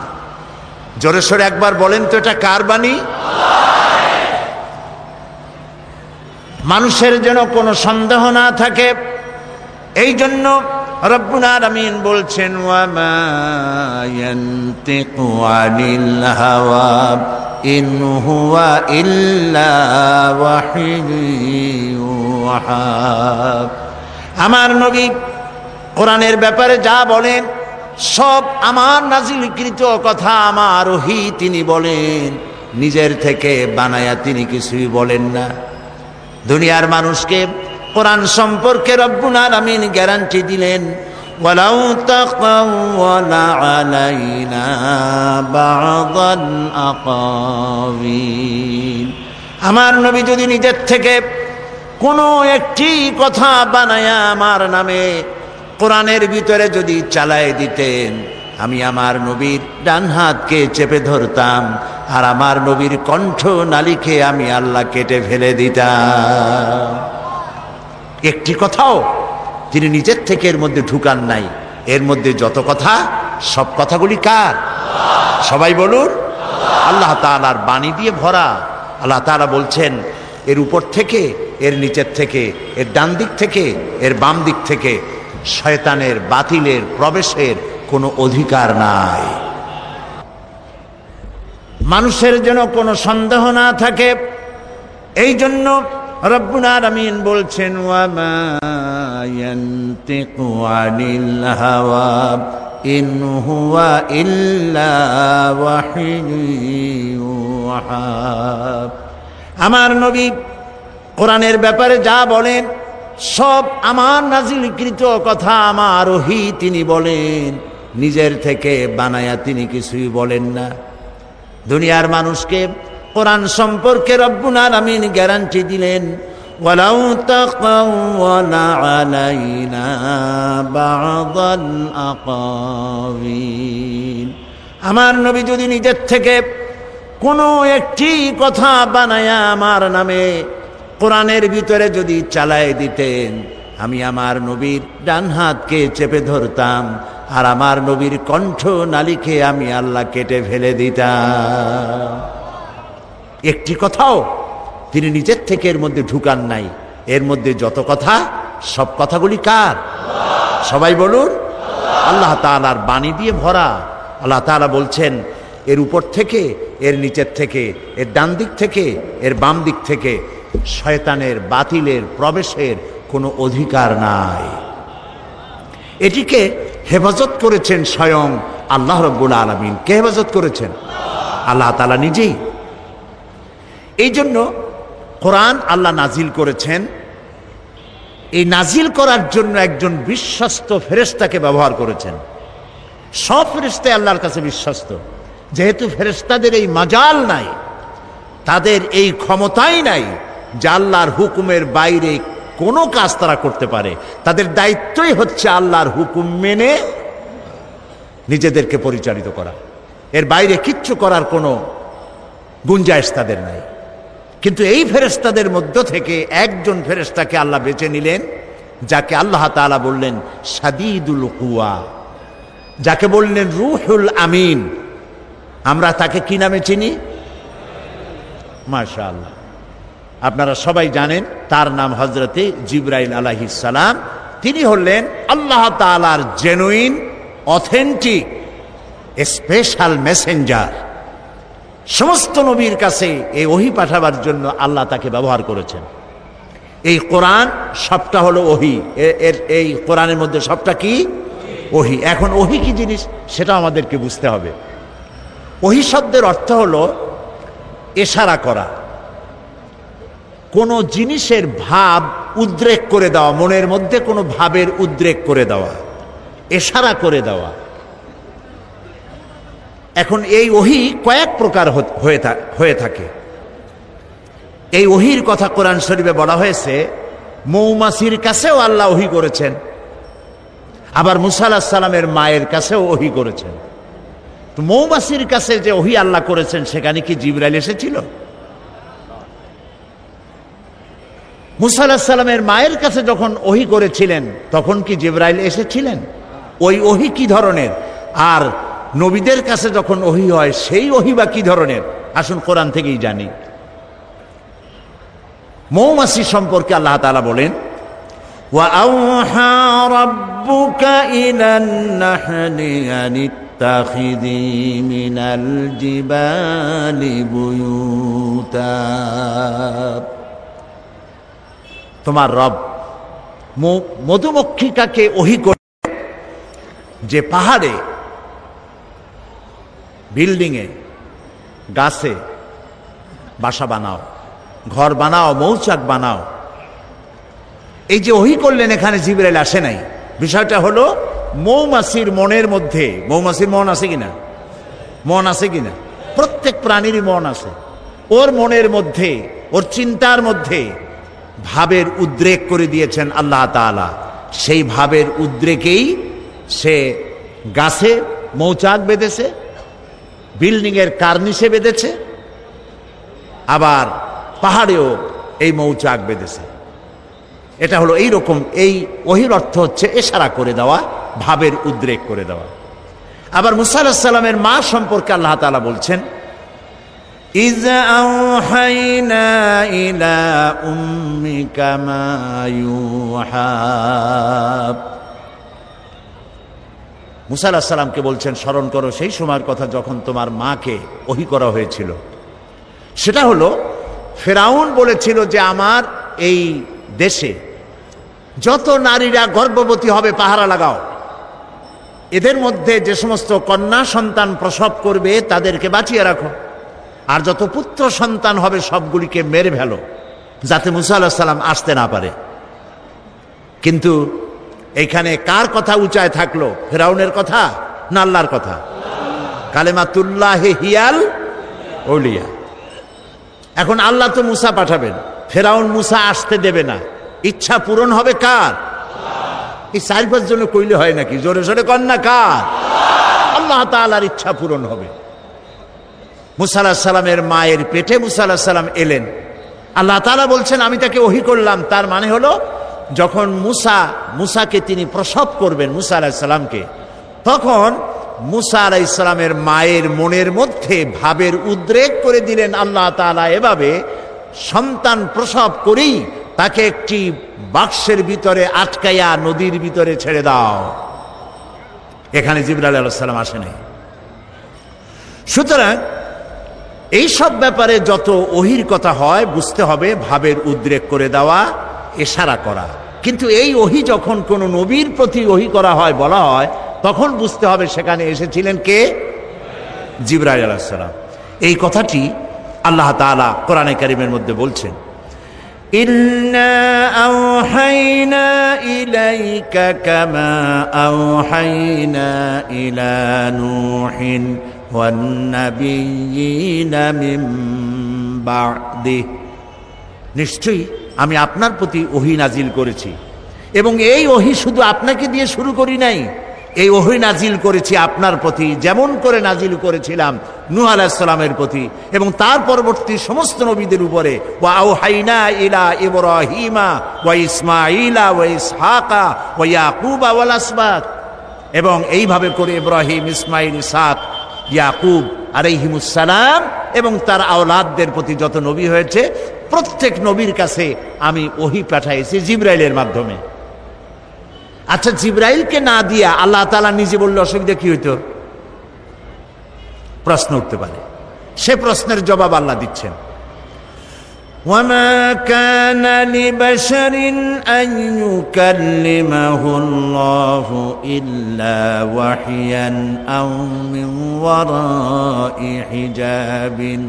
জোরে সোরে একবার বলেন তো, এটা কার বাণী? মানুষের যেন কোনো সন্দেহ না থাকে, এই জন্য রব্বুল আলামিন বলছেন, ওয়া মা ইয়ানতিকু আনিল হাওয়া ইন হুয়া ইল্লা ওয়াহিয়ুন ইউহা। আমার নবী কোরআনের ব্যাপারে যা বলেন সব আমার নাজিলকৃত কথা, আমার ওহী তিনি বলেন, নিজের থেকে বানায়া তিনি কিছুই বলেন না। দুনিয়ার মানুষকে কোরআন সম্পর্কে রব্বুল আলামিন গ্যারান্টি দিলেন, ওয়ালাউ তাকাওয়ালা আলাইনা বা'দাল আকাওয়িল। আমার নবী যদি নিজের থেকে কোনো একটি কথা বানায়া আমার নামে কোরআনের ভিতরে যদি চালায় দিতেন, আমি আমার নবীর ডান হাতকে চেপে ধরতাম, আর আমার নবীর কণ্ঠ নালীকে আমি আল্লাহ কেটে ফেলে দিতাম। একটি কথাও তিনি নিজের থেকে এর মধ্যে ঢুকান নাই। এর মধ্যে যত কথা, সব কথাগুলি কার? সবাই বলুন, আল্লাহ তাআলার বাণী দিয়ে ভরা। আল্লাহ তাআলা বলছেন, এর উপর থেকে, এর নিচের থেকে, এর ডান দিক থেকে, এর বাম দিক থেকে শয়তানের, বাতিলের প্রবেশের কোনো অধিকার নাই। মানুষের যেন কোনো সন্দেহ না থাকে, এই জন্য রব্বুল আলামিন বলছেন, ওয়া মা ইয়ানতিকু আনিল হাওয়া ইন হুয়া ইল্লা ওয়াহিয়ুন ইউহা। আমার নবী কোরআনের ব্যাপারে যা বলেন সব আমার নাজিলকৃত কথা, আমার ওহী তিনি বলেন, নিজের থেকে বানায়া তিনি কিছুই বলেন না। দুনিয়ার মানুষকে কোরআন সম্পর্কে রব্বুল আলামিন গ্যারান্টি দিলেন, ওয়ালাউ তাকাওয়ালা আলাইনা বা'দাল আকাওয়িল। আমার নবী যদি নিজের থেকে কোনো একটি কথা বানায়া আমার নামে কোরআনের ভিতরে যদি চালায় দিতেন, আমি আমার নবীর ডান হাতকে চেপে ধরতাম, আর আমার নবীর কণ্ঠ নালীকে আমি আল্লাহ কেটে ফেলে দিতাম। একটি কথাও তিনি নিজের থেকে এর মধ্যে ঢুকান নাই। এর মধ্যে যত কথা, সব কথাগুলি কার? সবাই বলুন, আল্লাহ তাআলার বাণী দিয়ে ভরা। আল্লাহ তাআলা বলছেন, এর উপর থেকে, এর নিচের থেকে, এর ডান দিক থেকে, এর বাম দিক থেকে শয়তানের, বাতিলের প্রবেশের কোনো অধিকার নাই। এটিকে হেফাজত করেছেন স্বয়ং আল্লাহ রাব্বুল আলামিন। কে হেফাজত করেছেন? আল্লাহ তাআলা নিজেই। এই জন্য কোরআন আল্লাহ নাজিল করেছেন, এই নাজিল করার জন্য একজন বিশ্বস্ত ফেরেশতাকে ব্যবহার করেছেন। সব ফেরেশতা আল্লাহর কাছে বিশ্বস্ত, যেহেতু ফেরেশতাদের এই মাজাল নাই, তাদের এই ক্ষমতাই নাই যে আল্লাহর হুকুমের বাইরে কোনো কাজ তারা করতে পারে। তাদের দায়িত্বই হচ্ছে আল্লাহর হুকুম মেনে নিজেদেরকে পরিচালিত করা। এর বাইরে কিচ্ছু করার কোনো গুঞ্জাইশ তাদের নাই। কিন্তু এই ফেরেশতাদের মধ্য থেকে একজন ফেরেশতাকে আল্লাহ বেছে নিলেন, যাকে আল্লাহ তাআলা বললেন শাদীদুল কুওয়া, যাকে বললেন রূহুল আমিন। আমরা তাকে কি নামে চিনি? মাশাআল্লাহ, আপনারা সবাই জানেন তার নাম হযরতে জিবরাইল আলাইহিস সালাম। তিনি হলেন আল্লাহ তাআলার জেনুইন, অথেন্টিক, স্পেশাল মেসেঞ্জার। সমস্ত নবীর কাছে এই ওহী পাঠাবার জন্য আল্লাহ তাকে ব্যবহার করেছেন। এই কোরআন সবটা হলো ওহী। এই কোরআনের মধ্যে সবটা কি? ওহী। এখন ওহী কি জিনিস সেটা আমাদেরকে বুঝতে হবে। ওহী শব্দের অর্থ হলো ইশারা করা, কোনো জিনিসের ভাব উদ্রেক করে দেওয়া, মনের মধ্যে কোনো ভাবের উদ্রেক করে দেওয়া, ইশারা করে দেওয়া। এখন এই ওহী কয়েক প্রকার হয়ে থাকে। এই ওহীর কথা কোরআন শরীফে বলা হয়েছে, মৌমাছির কাছেও আল্লাহ ওহী করেছেন, আবার মুসা আলাইহিস সালামের মায়ের কাছেও ওহী করেছেন। তো মৌমাছির কাছে যে ওহী আল্লাহ করেছেন, সেখানে কি জিবরাইল এসেছিল? মুসা আলাইহিস সালামের মায়ের কাছে যখন ওহী করেছিলেন, তখন কি জিবরাইল এসেছিলেন? ওই ওহী কি ধরনের? আর নবীদের কাছে যখন ওহী হয়, সেই ওহী বা কি ধরনের? আসুন কোরআন থেকেই জানি। মৌমাছি সম্পর্কে আল্লাহ তাআলা বলেন, وَأَوْحَى رَبُّكَ إِلَى النَّحْلِ أَنِ اتَّخِذِي مِنَ الْجِبَالِ بُيُوتًا। তোমার রব মধুমক্ষিকাকে ওহী করে যে পাহাড়ে, বিল্ডিংয়ে, গাছে বাসা বানাও, ঘর বানাও, মৌচাক বানাও। এই যে ওহী করলেন, এখানে জিবরাইল আসে নাই। বিষয়টা হলো মৌমাছির মনের মধ্যে, মৌমাছির মন আছে কিনা? মন আছে কিনা? প্রত্যেক প্রাণীরই মন আছে। ওর মনের মধ্যে, ওর চিন্তার মধ্যে ভাবের উদ্রেক করে দিয়েছেন আল্লাহ তাআলা। সেই ভাবের উদ্রেকেই সে গাছে মৌচাক বেঁধেছে, বিল্ডিংয়ের কার্নিশে বেঁধেছে, আবার পাহাড়েও এই মৌচাক বেঁধেছে। এটা হলো এই রকম। এই ওহীর অর্থ হচ্ছে ইশারা করে দেওয়া, ভাবের উদ্রেক করে দেওয়া। আবার মুসা আলাইহিস সালামের মা সম্পর্কে আল্লাহ তাআলা বলছেন, ইয আওহাইনা ইলা উম্মিকা মা ইউহা। মুসা আলাইহিস সালামকে বলছেন, স্মরণ করো সেই সময়ের কথা যখন তোমার মাকে ওহী করা হয়েছিল। সেটা হলো, ফেরাউন বলেছিল যে আমার এই দেশে যত নারীরা গর্ভবতী হবে পাহারা লাগাও, এদের মধ্যে যে সমস্ত কন্যা সন্তান প্রসব করবে তাদেরকে বাঁচিয়ে রাখো, আর যত পুত্র সন্তান হবে সবগুলিকে মেরে ফেলো, যাতে মুসা আলাইহিস সালাম আসতে না পারে। কিন্তু এইখানে কার কথা উঁচায় থাকলো? ফেরাউনের কথা না আল্লাহর কথা? কালেমাতুল্লাহি হিয়াল আউলিয়া। এখন আল্লাহ তো মুসা পাঠাবেন, ফেরাউন মুসা আসতে দেবে না। ইচ্ছা পূরণ হবে কার? এই 4-5 জনে কইলে হয় নাকি? জোরে জোরে কন না, কার? আল্লাহ তাআলার ইচ্ছা পূরণ হবে। মুসা আলাইহিস সালামের মায়ের পেটে মুসা আলাইহিস সালাম এলেন। আল্লাহ তাআলা বলছেন, আমি তাকে ওহী করলাম। তার মানে হলো, যখন মুসাকে তিনি প্রসব করবেন, মুসা আলাইহিস সালামকে, তখন মুসা আলাইহিস সালামের মায়ের মনের মধ্যে ভাবের উদ্রেক করে দিলেন আল্লাহ তাআলা এভাবে, সন্তান প্রসব করেই তাকে একটি বাক্সের ভিতরে আটকাইয়া নদীর ভিতরে ছেড়ে দাও। এখানে জিবরাইল আলাইহিস সালাম আসে নাই। সুতরাং এই সব ব্যাপারে যত ওহীর কথা হয়, বুঝতে হবে ভাবের উদ্রেক করে দেওয়া, ইশারা করা। কিন্তু এই ওহী যখন কোনো নবীর প্রতি ওহী করা হয়, বলা হয়, তখন বুঝতে হবে সেখানে এসেছিলেন কে? জিবরাইল আলাইহিস সালাম। এই কথাটি আল্লাহ তাআলা কোরআনে কারীমের মধ্যে বলছেন, ইন্না আওহাইনা ইলাইকা কামা আওহাইনা ইলা নূহিন ওয়ান নাবিয়্যিনা মিন বা'দিহি। নিশ্চয়ই আমি আপনার প্রতি ওহী নাজিল করেছি, এবং এই ওহী শুধু আপনাকে দিয়ে শুরু করি নাই, এই ওহী নাজিল করেছি আপনার প্রতি যেমন করে নাজিল করেছিলাম নূহ আলাইহিস সালামের প্রতি এবং তার পরবর্তী সমস্ত নবীদের উপরে। ওয়া আওহাইনা ইলা ইব্রাহিমা ওয়া ইসমাঈলা ওয়া ইসহাকা ওয়া ইয়াকুবা ওয়াল আসবাত। এবং এইভাবে করে ইব্রাহিম, ইসমাঈল, ইসহাক, ইয়াকুব আলাইহিমুস সালাম এবং তার আওলাদদের প্রতি যত নবী হয়েছে, প্রত্যেক নবীর কাছে আমি ওহী পাঠাইছি জিবরাইলের মাধ্যমে। আচ্ছা, জিবরাইলকে না দিয়া আল্লাহ তাআলা নিজে বললে অসুবিধা কি হইতো? প্রশ্ন উঠতে পারে। সে প্রশ্নের জবাব আল্লাহ দিচ্ছেন, ওয়ামা কানা লিবাশারিন আন ইউকাল্লিমাহুল্লাহু ইল্লা ওয়াহইয়ান আও মিন ওয়ারাই হিজাবিন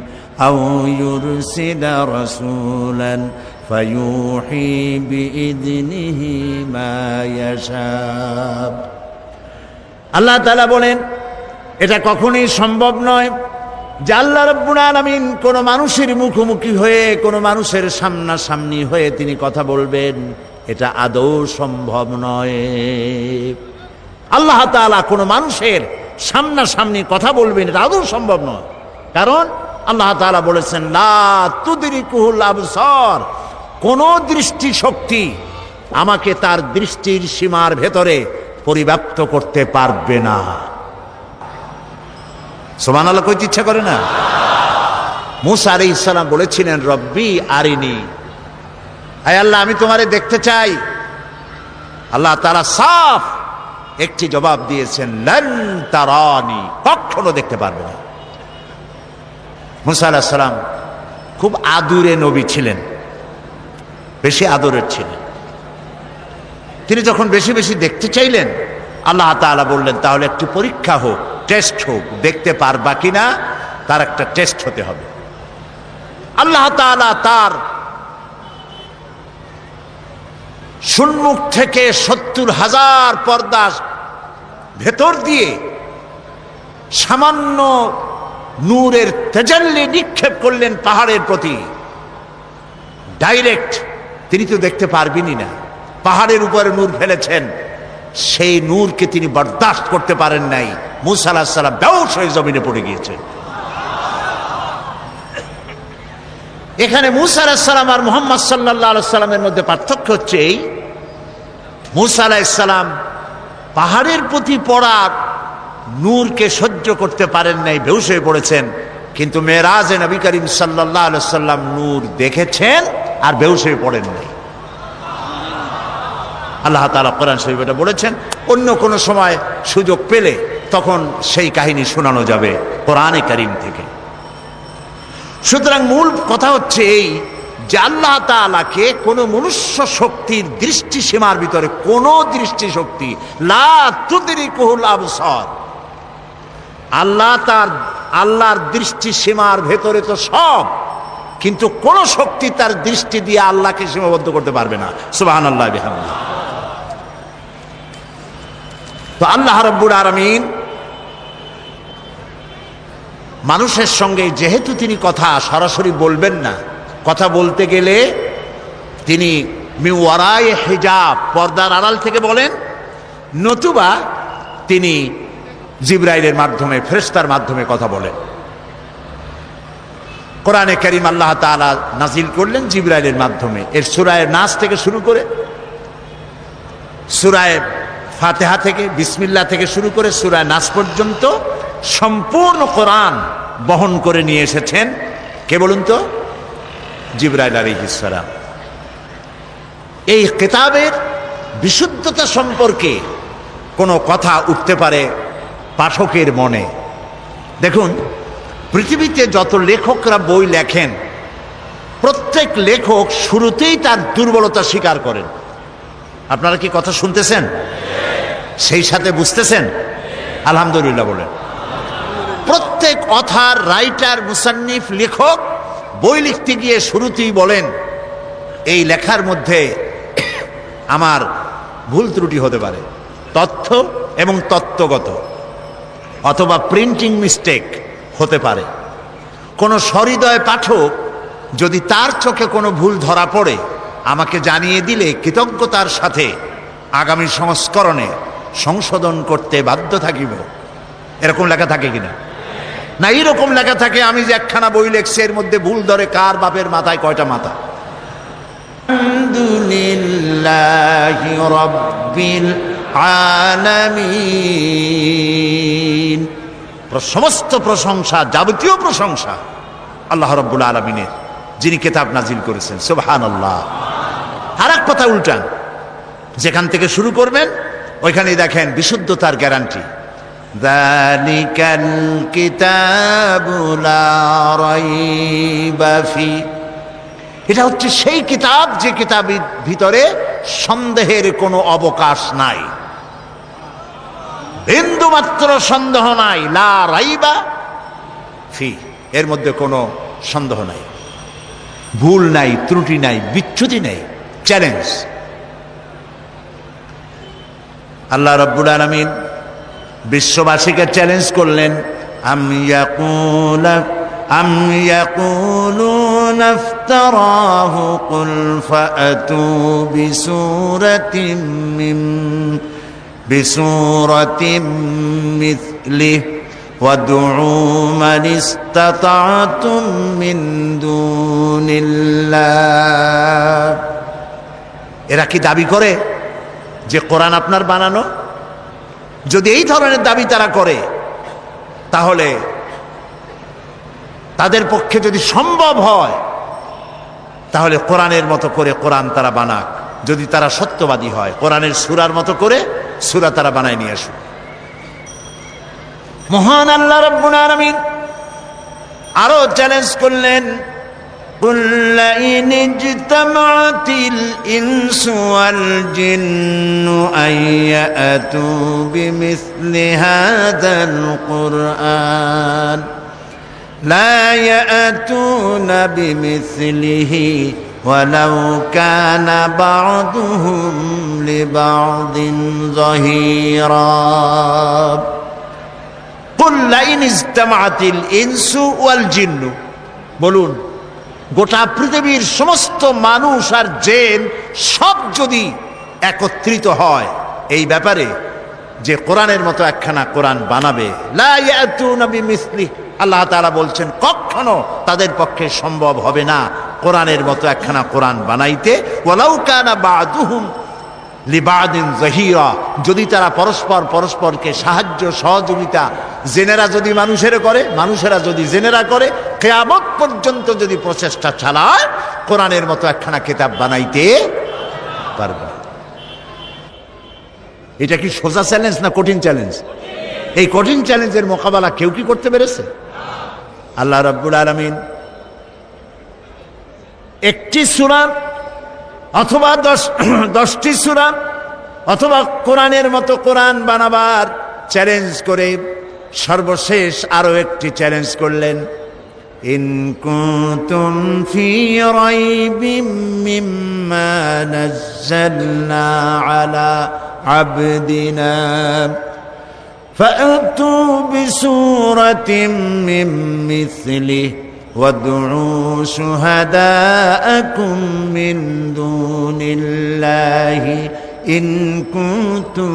আও ইউরসিলা রাসূলান ফায়ুহি বিইذনিহি মা ইয়াশা। আল্লাহ তাআলা বলেন এটা কখনোই সম্ভব নয় যে আল্লাহ রাব্বুল আলামিন কোন মানুষের মুখোমুখি হয়ে কোন মানুষের সামনাসামনি হয়ে তিনি কথা বলবেন, এটা আদৌ সম্ভব নয়। আল্লাহ তাআলা কোন মানুষের সামনাসামনি কথা বলবেন এটা আদৌ সম্ভব নয়, কারণ আল্লাহ তাআলা বলেছেন লা তুদরিকুহুল আবসার, কোন দৃষ্টি শক্তি আমাকে তার দৃষ্টির সীমার ভেতরে পরিব্যাপ্ত করতে পারবে না। সুবহানাল্লাহ কইতে ইচ্ছা করে না? মূসা আলাইহিস সালাম বলেছিলেন রব্বি আরিনি, আয় আল্লাহ আমি তোমারে দেখতে চাই। আল্লাহ তাআলা সাফ একটি জবাব দিয়েছেন লান তারানি, কখনো দেখতে পারবে না। মূসা আলাইহিস সালাম খুব আদুরে নবী ছিলেন, বেশি আদরের ছিলেন। তিনি যখন বেশি বেশি দেখতে চাইলেন আল্লাহ তাআলা বললেন তাহলে একটি পরীক্ষা হোক, টেস্ট হোক, দেখতে পারবা কিনা তার একটা টেস্ট হতে হবে। আল্লাহ তাআলা তার সম্মুখ থেকে ৭০,০০০ পর্দা ভেতর দিয়ে সামান্য নূরের তেজাল্লি নিক্ষেপ করলেন পাহাড়ের প্রতি, ডাইরেক্ট। তিনি তো দেখতে পারবেনই না, পাহাড়ের উপরে নূর ফেলেছেন, সেই নূরকে তিনি বরদাস্ত করতে পারেন নাই। মূসা আলাইহিস সালাম বেহুশ হয়ে জমিনে পড়ে গিয়েছেন। এখানে মূসা আলাইহিস সালাম আর মুহাম্মদ সাল্লাল্লাহু আলাইহি সাল্লামের মধ্যে পার্থক্য হচ্ছে এই, মূসা আলাইহিস সালাম পাহাড়ের প্রতি পড়া নূরকে সহ্য করতে পারেন নাই, বেহুশ হয়ে পড়েছেন। কিন্তু মেরাজে নবী করিম সাল্লাল্লাহু আলাইহি সাল্লাম নূর দেখেছেন আর বেহুশ হয়ে পড়েন নাই। আল্লাহ তাআলা কোরআন শরীফে এটা বলেছেন। অন্য কোন সময় সুযোগ পেলে তখন সেই কাহিনী শোনানো যাবে কোরআনে কারীম থেকে। সুতরাং মূল কথা হচ্ছে এই যে আল্লাহ তাআলাকে কোন মনুষ্য শক্তির দৃষ্টি সীমার ভিতরে, কোন দৃষ্টি শক্তি লা তুদরিকুহুল আবসার, আল্লাহর দৃষ্টি সীমার ভেতরে তো সব, কিন্তু কোন শক্তি তার দৃষ্টি দিয়ে আল্লাহকে সীমাবদ্ধ করতে পারবে না। সুবহানাল্লাহ বিহামদিহি। তো আল্লাহ রাব্বুল আলামিন মানুষের সঙ্গে যেহেতু তিনি কথা সরাসরি বলবেন না, কথা বলতে গেলে তিনি মিন ওয়ারায়ে হিজাব, পর্দার আড়াল থেকে বলেন, নতুবা তিনি জিবরাইলের মাধ্যমে, ফেরেশতার মাধ্যমে কথা বলেন। কোরআনে কারীম আল্লাহ তাআলা নাজিল করলেন জিবরাইলের মাধ্যমে। এর সূরা নাস থেকে শুরু করে সূরা ফাতিহা থেকে, বিসমিল্লাহ থেকে শুরু করে সূরা নাস পর্যন্ত সম্পূর্ণ কোরআন বহন করে নিয়ে এসেছেন কে বলুন তো? জিবরাইল আলাইহিস সালাম। এই কিতাবের বিশুদ্ধতা সম্পর্কে কোনো কথা উঠতে পারে পাঠকের মনে। দেখুন, পৃথিবীতে যত লেখকরা বই লেখেন, প্রত্যেক লেখক শুরুতেই তার দুর্বলতা স্বীকার করেন। আপনারা কি কথা শুনতেছেন? সেই সাথে বুঝতেছেন? আলহামদুলিল্লাহ বলেন। প্রত্যেক অথার, রাইটার, মুসান্নিফ, লেখক বই লিখতে গিয়ে শুরুতেই বলেন এই লেখার মধ্যে আমার ভুল ত্রুটি হতে পারে, তথ্য এবং তত্ত্বগত, অথবা প্রিন্টিং মিস্টেক হতে পারে। কোনো সহৃদয় পাঠক যদি তার চোখে কোনো ভুল ধরা পড়ে আমাকে জানিয়ে দিলে কৃতজ্ঞতার সাথে আগামী সংস্করণে সংশোধন করতে বাধ্য থাকিব। এরকম লেখা থাকে কিনা? না, এরকম লেখা থাকে আমি যে একখানা বই লেখছি এর মধ্যে ভুল ধরে কার বাপের মাথায় কয়টা মাথা। আলহামদুলিল্লাহি রাব্বিল আলামিন, সমস্ত প্রশংসা, যাবতীয় প্রশংসা আল্লাহ রাব্বুল আলামিনের, যিনি কিতাব নাজিল করেছেন। সুবহানাল্লাহ। আর এক কথা উল্টান, যেখান থেকে শুরু করবেন ওইখানেই দেখেন বিশুদ্ধতার গ্যারান্টি। যালিকাল কিতাবু লা রাইবা ফি, এটা হচ্ছে সেই কিতাব যে কিতাবের ভিতরে সন্দেহের কোনো অবকাশ নাই, বিন্দুমাত্র সন্দেহ নাই। লা রাইবা ফি, এর মধ্যে কোনো সন্দেহ নাই, ভুল নাই, ত্রুটি নাই, বিচ্যুতি নাই। চ্যালেঞ্জ। আল্লাহ রাব্বুল আলামিন বিশ্ববাসীকে চ্যালেঞ্জ করলেন, আম ইয়াকুলুনা ইফতারাহু কুল ফাআতু বিসূরাতিন মিথলিহি ওয়াদউ মান ইসতাতা'তুম মিন দুনিল্লাহ। এরা কি দাবি করে যে কোরআন আপনার বানানো? যদি এই ধরনের দাবি তারা করে, তাহলে তাদের পক্ষে যদি সম্ভব হয়, তাহলে কোরআনের মতো করে কোরআন তারা বানাক। যদি তারা সত্যবাদী হয়, কোরআনের সূরার মতো করে সূরা তারা বানায় নিয়ে আসুক। মহান আল্লাহ রাব্বুল আলামিন আরো চ্যালেঞ্জ করলেন, قل لئن اجتمعت الإنس والجن أن يأتوا بمثل هذا القرآن لا يأتون بمثله ولو كان بعضهم لبعض ظهيرا قل لئن اجتمعت الإنس والجن। বলুন, গোটা পৃথিবীর সমস্ত মানুষ আর জিন সব যদি একত্রিত হয় এই ব্যাপারে যে কোরআনের মতো একখানা কোরআন বানাবে, লা ইয়াতুনা বিমিসলি, আল্লাহ তাআলা বলছেন কখনো তাদের পক্ষে সম্ভব হবে না কোরআনের মতো একখানা কোরআন বানাইতে। ওয়ালাউ কানা বা'দুহুম লিবাদিন যাহিরা, যদি তারা পরস্পরকে সাহায্য সহযোগিতা, জেনেরা যদি মানুষেরা করে, মানুষেরা যদি জেনেরা করে, কিয়ামত পর্যন্ত যদি প্রচেষ্টা চালায়, কোরআনের মতো একখানা কিতাব বানাইতে পারবে। এটা কি সোজা চ্যালেঞ্জ না কঠিন চ্যালেঞ্জ? এই কঠিন চ্যালেঞ্জের মোকাবেলা কেউ কি করতে পেরেছে? আল্লাহ রাব্বুল আলামিন একটি সূরা অথবা 10টি সূরা অথবা কোরআনের মতো কোরআন বানাবার চ্যালেঞ্জ করে সর্বশেষ আরো একটি চ্যালেঞ্জ করলেন, ইন কুনতুম ফি রাইবিম মিম্মা নাযালনা আলা আবদিনা ফাআতু বিসূরাতিন মিন মিসলিহি وادعوا شهداءكم من دون الله إن كنتم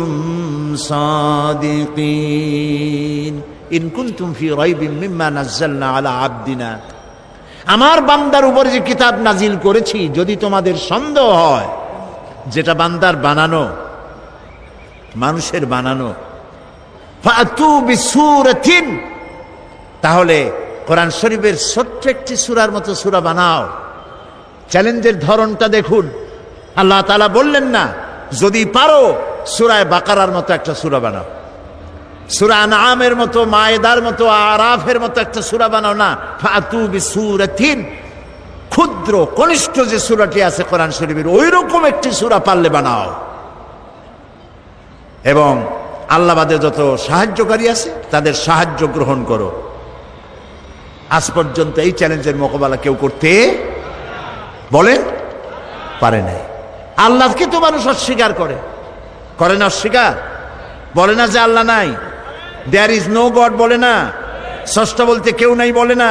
صادقين إن كنتم في ريب مما نزلنا على عبدنا। আমার বান্দার উপর যে কিতাব নাজিল করেছি, যদি তোমাদের সন্দেহ হয় যেটা বান্দার বানানো, মানুষের বানানো, ফাআতু বিসূরাতিন, তাহলে কোরআন শরীফের ছোট্ট একটি সূরার মতো সূরা বানাও। চ্যালেঞ্জের ধরনটা দেখুন। আল্লাহ তাআলা বললেন না যদি পারো সূরা বাকারার মতো একটা সূরা বানাও, সূরা আনআমের মতো, মায়েদার মতো, আরাফের মতো একটা সূরা বানাও না। ফাআতু বিসূরাতিন, ক্ষুদ্র কনিষ্ঠ যে সূরাটি আছে কোরআন শরীফের, ওই রকম একটি সূরা পারলে বানাও। এবং আল্লাহবাদে যত সাহায্যকারী আছে তাদের সাহায্য গ্রহণ করো। আজ পর্যন্ত এই চ্যালেঞ্জের মোকাবেলা কেউ করতে বলেন পারে নাই। আল্লাহকে তো মানুষ অস্বীকার করে না, অস্বীকার বলে না যে আল্লাহ নাই, দেয়ার ইজ নো গড বলে না, স্রষ্টা বলতে কেউ নাই বলে না।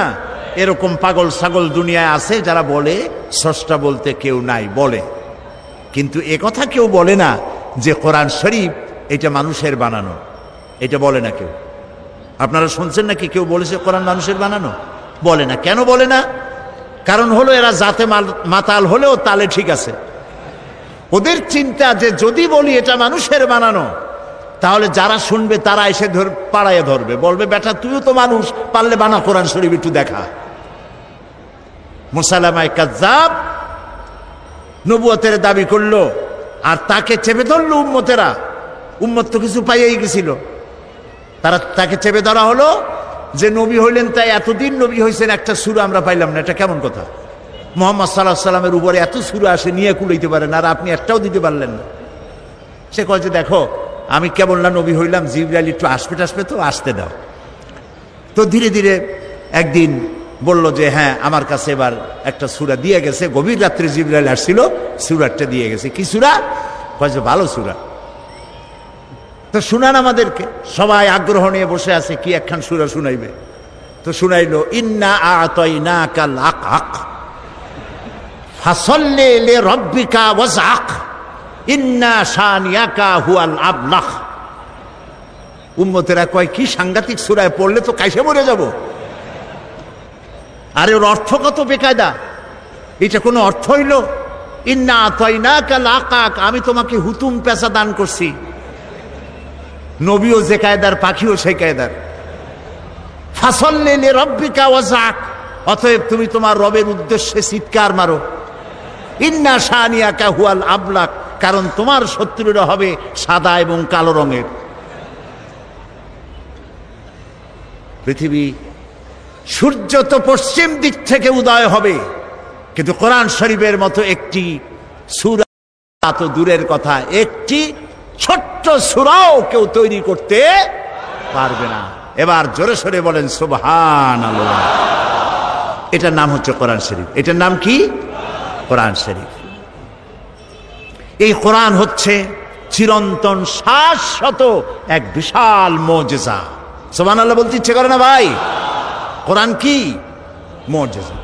এরকম পাগল ছাগল দুনিয়ায় আছে যারা বলে স্রষ্টা বলতে কেউ নাই বলে, কিন্তু এ কথা কেউ বলে না যে কোরআন শরীফ এটা মানুষের বানানো, এটা বলে না কেউ। আপনারা শুনছেন নাকি কেউ বলেছে কোরআন মানুষের বানানো? বলে না। কেন বলে না? কারণ হলো এরা জাতে মাতাল হলেও তালে ঠিক আছে। ওদের চিন্তা যে যদি বলি এটা মানুষের বানানো, তাহলে যারা শুনবে তারা এসে পাড়ায় ধরবে, বলবে বেটা তুইও তো মানুষ, পারলে বানা কোরআন শরীফ একটু দেখা। মুসাইলামায়ে কাজ্জাব নবুয়তের দাবি করলো, আর তাকে চেপে ধরলো উম্মতেরা। উম্মত তো কিছু পাইয়েই গেছিল, তাকে চেপে ধরা হলো যে নবী হইলেন তাই এতদিন নবী হয়েছেন, একটা সূরা আমরা পাইলাম না। এটা কেমন কথা? মুহাম্মদ সাল্লাল্লাহু আলাইহি সাল্লামের উপরে এত সূরা আসে, নিয়ে কুলাইতে পারেন, আর আপনি একটাও দিতে পারলেন না। সে কয় যে দেখো আমি কেবল না নবী হইলাম, জিবরাইল একটু আসবে তো আসতে দাও। তো ধীরে ধীরে একদিন বলল যে হ্যাঁ আমার কাছে এবার একটা সূরা দিয়ে গেছে, গভীর রাত্রে জিবরাইল আসছিল, সূরাটা দিয়ে গেছে। কি সূরা? কয় যে ভালো সূরা। তো শুনান আমাদেরকে। সবাই আগ্রহ নিয়ে বসে আছে, কি একখান সূরা শুনাইবে। তো শুনাইলো ইন্না আ'তাইনাকাল আক ফাসাল্লি লিরাব্বিকা ওয়াজআক ইন্না শানিয়াকা হুয়াল আবলাহ। উম্মতেরা কয় কি সাংঘাতিক সূরায় পড়লে তো কাইসে মরে যাব। আরে ওর অর্থ কত বেকায়দা, এটা কোনো অর্থ হইল? ইন্না আ'তাইনাকাল আক, আমি তোমাকে হুতুম পেঁচা দান করছি। নবীও যে কায়দার, পাখিও সেই কায়দার। ফাসাল্লি লিরাব্বিকা ওয়াজআক, অতএব তুমি তোমার রবের উদ্দেশ্যে চিৎকার মারো। ইন্না শানিয়াকা হুয়াল আবলাক, কারণ তোমার শত্রুরা হবে সাদা এবং কালো রঙের। পৃথিবী সূর্য তো পশ্চিম দিক থেকে উদয় হবে, কিন্তু কোরআন শরীফের মতো একটি সূরা তো দূরের কথা, একটি ছোট্ট সূরাও কেউ তৈরি করতে পারবে না। এবার জোরে সোরে বলেন সুবহানাল্লাহ। এটার নাম হচ্ছে কোরআন শরীফ। এটার নাম কি? কোরআন শরীফ। এই কোরআন হচ্ছে চিরন্তন শাশ্বত এক বিশাল মুজিজা। সুবহানাল্লাহ বলতে ইচ্ছে করে না ভাই? কোরআন কি মুজিজা।